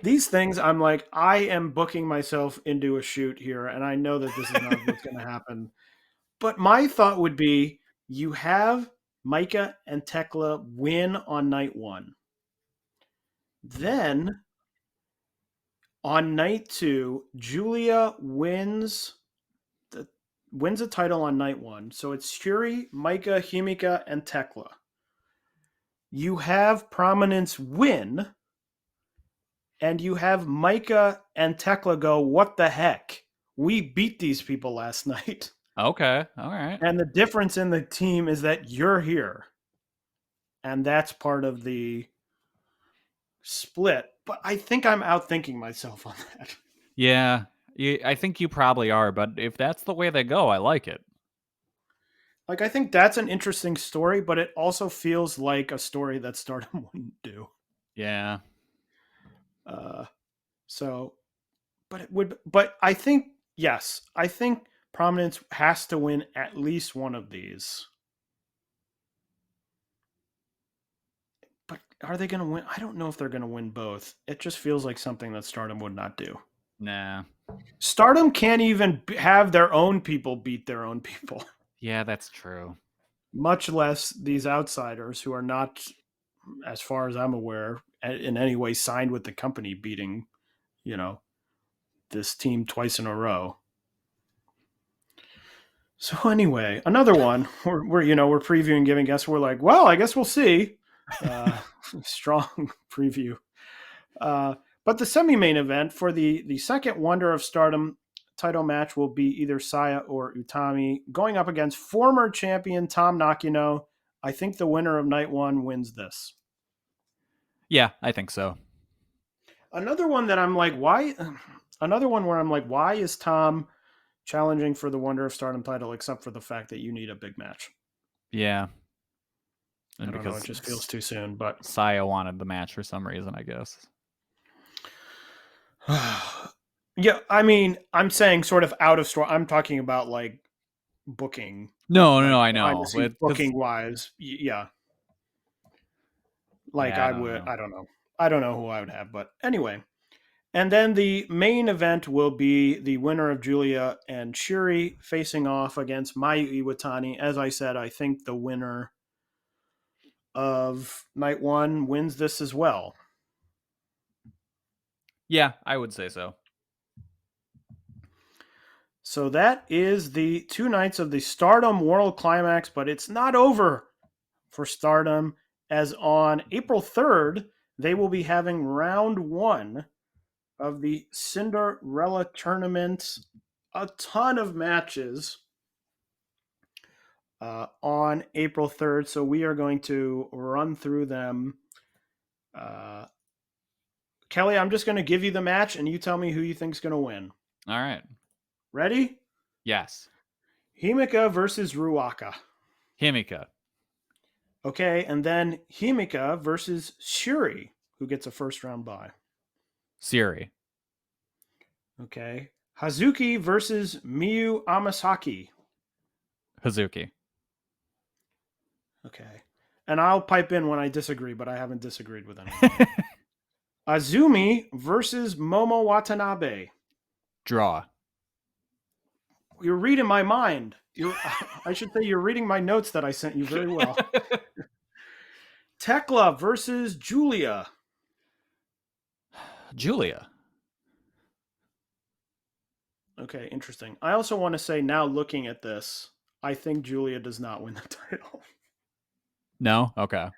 these things, I'm like, I am booking myself into a shoot here, and I know that this is not what's going to happen. But my thought would be you have Maika and Tekla win on night one. Then on night two, Julia wins a title on night one. So it's Shuri, Maika, Himika, and Tekla. You have Prominence win, and you have Maika and Tekla go, what the heck? We beat these people last night. Okay, all right. And the difference in the team is that you're here. And that's part of the split. But I think I'm outthinking myself on that. Yeah, I think you probably are, but if that's the way they go, I like it. Like, I think that's an interesting story, but it also feels like a story that Stardom wouldn't do. Yeah. But I think, yes, I think Prominence has to win at least one of these. But are they going to win? I don't know if they're going to win both. It just feels like something that Stardom would not do. Nah. Stardom can't even have their own people beat their own people. Yeah, that's true. Much less these outsiders who are not, as far as I'm aware, in any way signed with the company beating, this team twice in a row. So anyway, another one. We're previewing, giving guests. We're like, well, I guess we'll see. Strong preview. But the semi-main event for the second Wonder of Stardom title match will be either Saya or Utami going up against former champion Tom Nakino. I think the winner of night one wins this. Yeah, I think so. Another one that I'm like, why? Another one where I'm like, why is Tom challenging for the Wonder of Stardom title, except for the fact that you need a big match? Yeah. And I don't know, it just feels too soon. But Saya wanted the match for some reason, I guess. Yeah, I mean, I'm saying sort of out of store. I'm talking about like booking. No, I know. Booking wise, yeah. Like yeah, I don't know. I don't know who I would have, but anyway. And then the main event will be the winner of Julia and Shuri facing off against Mayu Iwatani. As I said, I think the winner of night one wins this as well. Yeah, I would say so. So that is the 2 nights of the Stardom World Climax, but it's not over for Stardom, as on April 3rd, they will be having round 1 of the Cinderella tournament. A ton of matches on April 3rd, so we are going to run through them. Kelly, I'm just going to give you the match, and you tell me who you think is going to win. All right. Ready? Yes. Himika versus Ruaka. Himika. Okay, and then Himika versus Shuri, who gets a first round bye. Shuri. Okay. Hazuki versus Miyu Amasaki. Hazuki. Okay. And I'll pipe in when I disagree, but I haven't disagreed with anyone. Azumi versus Momo Watanabe. Draw. You're reading my mind. I should say you're reading my notes that I sent you very well. Tekla versus Julia. Julia. Okay, interesting. I also want to say, now looking at this, I think Julia does not win the title. No? Okay.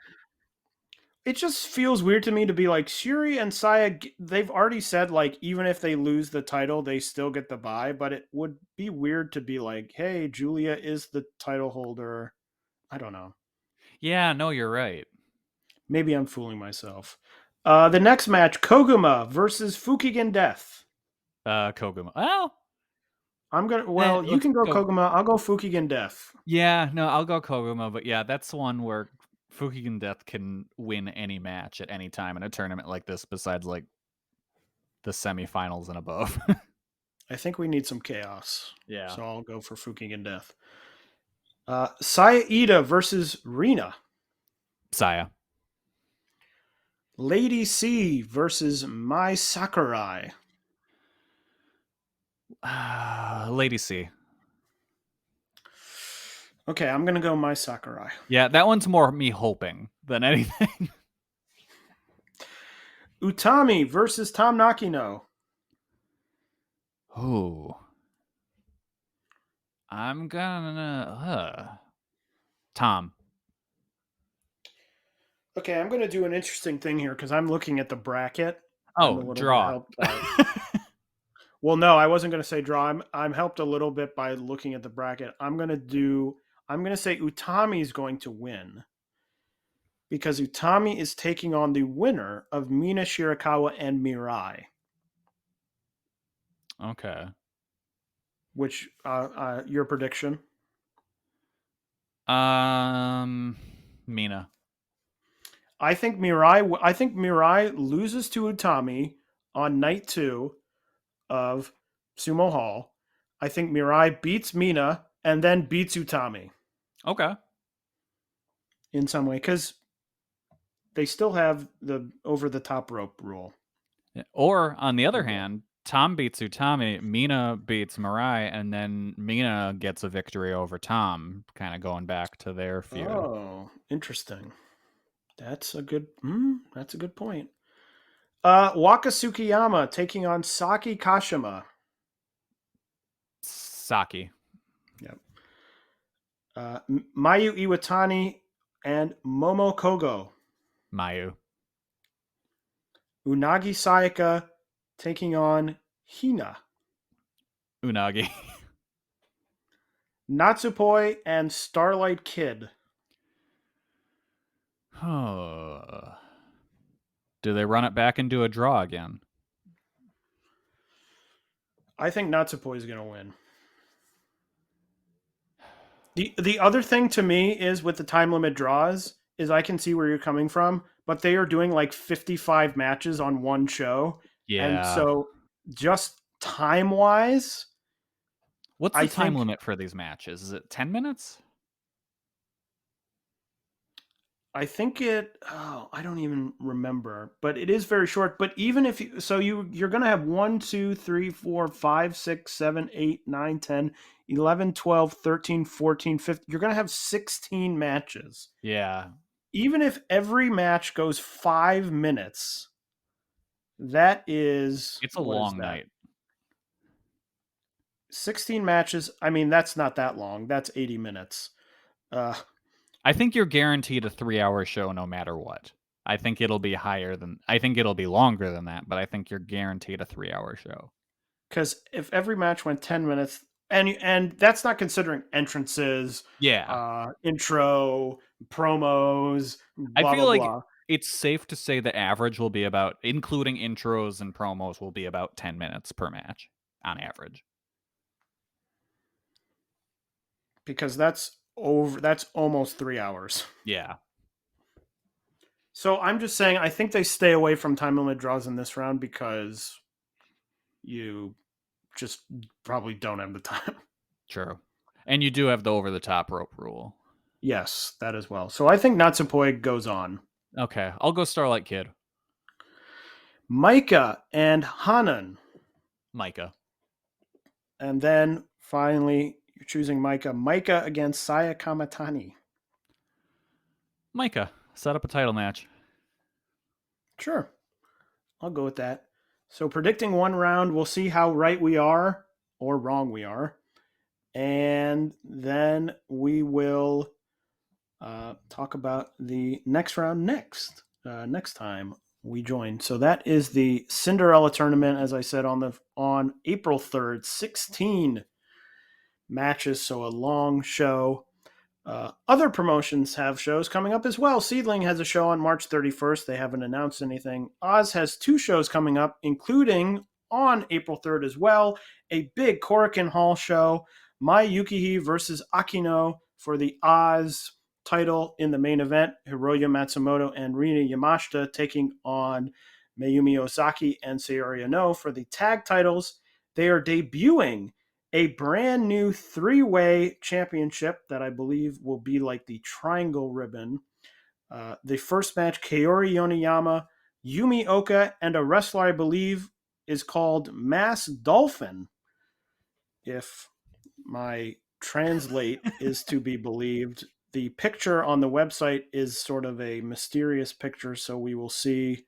It just feels weird to me to be like, Shuri and Saya, they've already said, like, even if they lose the title, they still get the bye, but it would be weird to be like, hey, Julia is the title holder. I don't know. Yeah, no, you're right. Maybe I'm fooling myself. The next match, Koguma versus Fukigen Death. Koguma. Well, you can go Koguma. I'll go Fukigen Death. Yeah, no, I'll go Koguma, but yeah, that's one where Fukigen Death can win any match at any time in a tournament like this, besides like the semifinals and above. I think we need some chaos. Yeah. So I'll go for Fukigen Death. Saya Ida versus Rena. Saya. Lady C versus Mei Sakurai. Lady C. Okay, I'm going to go Mei Sakurai. Yeah, that one's more me hoping than anything. Utami versus Tom Nakino. Ooh. I'm gonna... Tom. Okay, I'm going to do an interesting thing here because I'm looking at the bracket. Oh, draw. Well, no, I wasn't going to say draw. I'm helped a little bit by looking at the bracket. I'm going to say Utami is going to win because Utami is taking on the winner of Mina Shirakawa and Mirai. Okay. Which your prediction? Mina. I think Mirai loses to Utami on night 2 of Sumo Hall. I think Mirai beats Mina and then beats Utami. Okay. In some way, because they still have the over the top rope rule. Or on the other Okay. hand, Tom beats Utami, Mina beats Mirai, and then Mina gets a victory over Tom, kind of going back to their feud. Oh, interesting. That's a good point. Waka Tsukiyama taking on Saki Kashima. Saki. Yep. Mayu Iwatani and Momo Kogo. Mayu. Unagi Sayaka taking on Hina. Unagi. Natsupoi and Starlight Kid. Oh. Do they run it back and do a draw again? I think Natsupoi is going to win. The other thing to me is with the time limit draws is I can see where you're coming from, but they are doing like 55 matches on one show. Yeah. And so just time-wise, what's the I time think- limit for these matches? Is it 10 minutes? I think I don't even remember, but it is very short. But even if you're going to have 1, 2, 3, 4, 5, 6, 7, 8, 9, 10, 11, 12, 13, 14, 15. You're going to have 16 matches. Yeah. Even if every match goes 5 minutes, that is... It's a long night. 16 matches. I mean, that's not that long. That's 80 minutes. I think you're guaranteed a 3-hour show no matter what. I think it'll be longer than that, but I think you're guaranteed a 3-hour show. Because if every match went 10 minutes, and that's not considering entrances, intro, promos, blah, I feel blah, like blah. it's safe to say the average will be about, including intros and promos, will be about 10 minutes per match on average. Because that's almost 3 hours. Yeah. So I'm just saying, I think they stay away from time limit draws in this round because you just probably don't have the time. True. And you do have the over-the-top rope rule. Yes, that as well. So I think Natsupoi goes on. Okay, I'll go Starlight Kid. Micah and Hanan. Micah. And then finally, you're choosing Micah. Micah against Saya Kamatani. Micah. Set up a title match. Sure. I'll go with that. So predicting one round, we'll see how right we are or wrong we are. And then we will talk about the next round next time we join. So that is the Cinderella tournament, as I said, on April 3rd, 16 matches, so a long show. Other promotions have shows coming up as well. Seedling has a show on March 31st. They haven't announced anything. Oz has 2 shows coming up, including on April 3rd as well, a big Korakuen Hall show, Mai Yukihi versus Akino for the Oz title in the main event. Hiroya Matsumoto and Rena Yamashita taking on Mayumi Ozaki and Sayori Ono for the tag titles. They are debuting a brand new 3-way championship that I believe will be like the triangle ribbon. The first match, Kaori Yoneyama, Yumi Oka, and a wrestler I believe is called Mass Dolphin. If my translate is to be believed. The picture on the website is sort of a mysterious picture, so we will see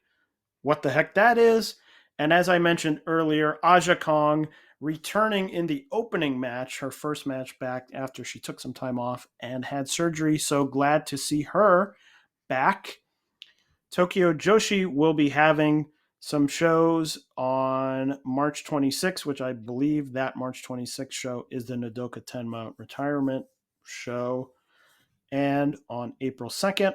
what the heck that is. And as I mentioned earlier, Aja Kong returning in the opening match, her first match back after she took some time off and had surgery. So glad to see her back. Tokyo Joshi will be having some shows on March 26th, which I believe that March 26th show is the Nodoka Tenma retirement show. And on April 2nd,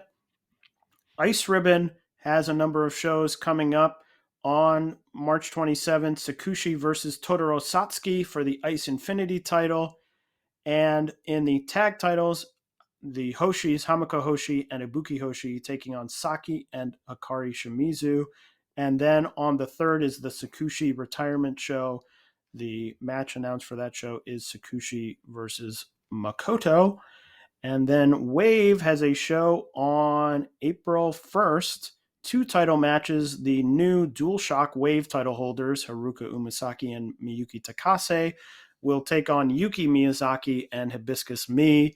Ice Ribbon has a number of shows coming up. On March 27th, Sakushi versus Totoro Satsuki for the Ice Infinity title. And in the tag titles, the Hoshis, Hamako Hoshi and Ibuki Hoshi, taking on Saki and Hikari Shimizu. And then on the 3rd is the Sakushi retirement show. The match announced for that show is Sakushi versus Makoto. And then Wave has a show on April 1st. 2 title matches. The new DualShock Wave title holders, Haruka Umasaki and Miyuki Takase, will take on Yuki Miyazaki and Hibiscus Me.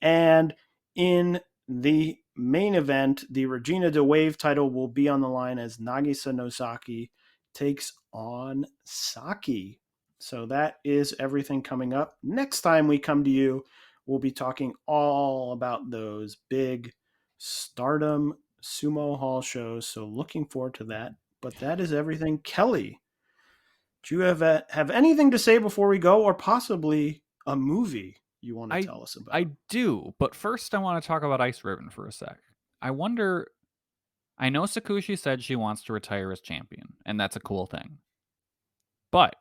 And in the main event, the Regina de Wave title will be on the line as Nagisa Nozaki takes on Saki. So that is everything coming up. Next time we come to you, we'll be talking all about those big Stardom Sumo Hall shows. So looking forward to that. But that is everything. Kelly, do you have anything to say before we go, or possibly a movie you want to tell us about? I do, but first I want to talk about Ice Ribbon for a sec. I wonder. I know Sakushi said she wants to retire as champion, and that's a cool thing. But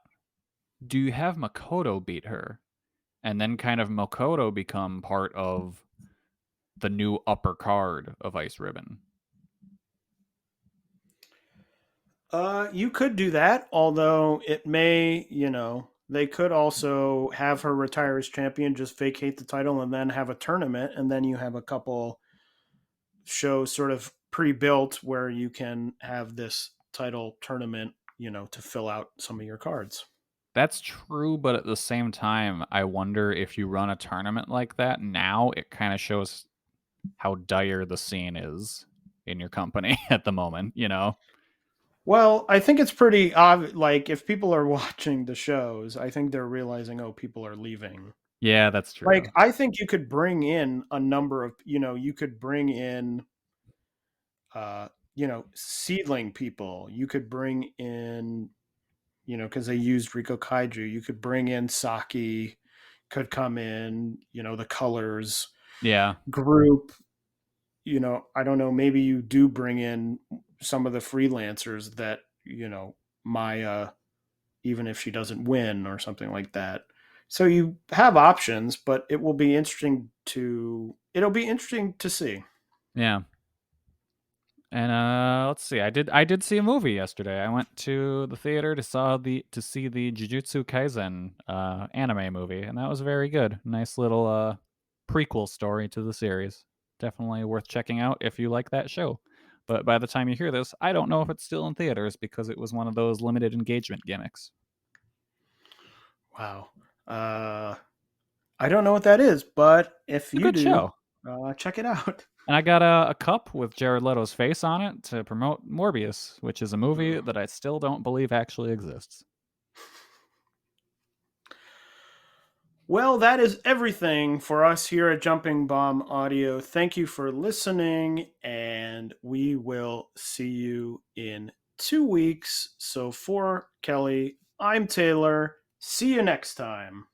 do you have Makoto beat her, and then kind of Makoto become part of the new upper card of Ice Ribbon? You could do that, although it may, they could also have her retire as champion, just vacate the title, and then have a tournament, and then you have a couple shows sort of pre-built where you can have this title tournament, to fill out some of your cards. That's true, but at the same time, I wonder if you run a tournament like that now, it kind of shows how dire the scene is in your company at the moment, Well, I think it's pretty obvious. Like, if people are watching the shows, I think they're realizing, oh, people are leaving. Yeah, that's true. Like, I think you could bring in a number of, you could bring in, seedling people. You could bring in, because they used Riko Kaiju. You could bring in Saki, could come in, the Colors Yeah. group. I don't know, maybe you do bring in some of the freelancers that, Maya, even if she doesn't win or something like that. So you have options, but it'll be interesting to see. Yeah. And let's see. I did see a movie yesterday. I went to the theater to see the Jujutsu Kaisen anime movie, and that was very good. Nice little prequel story to the series. Definitely worth checking out if you like that show. But by the time you hear this, I don't know if it's still in theaters because it was one of those limited engagement gimmicks. Wow. I don't know what that is, but if It's a you good do, show. check it out. And I got a cup with Jared Leto's face on it to promote Morbius, which is a movie that I still don't believe actually exists. Well, that is everything for us here at Jumping Bomb Audio. Thank you for listening, and we will see you in 2 weeks. So for Kelly, I'm Taylor. See you next time.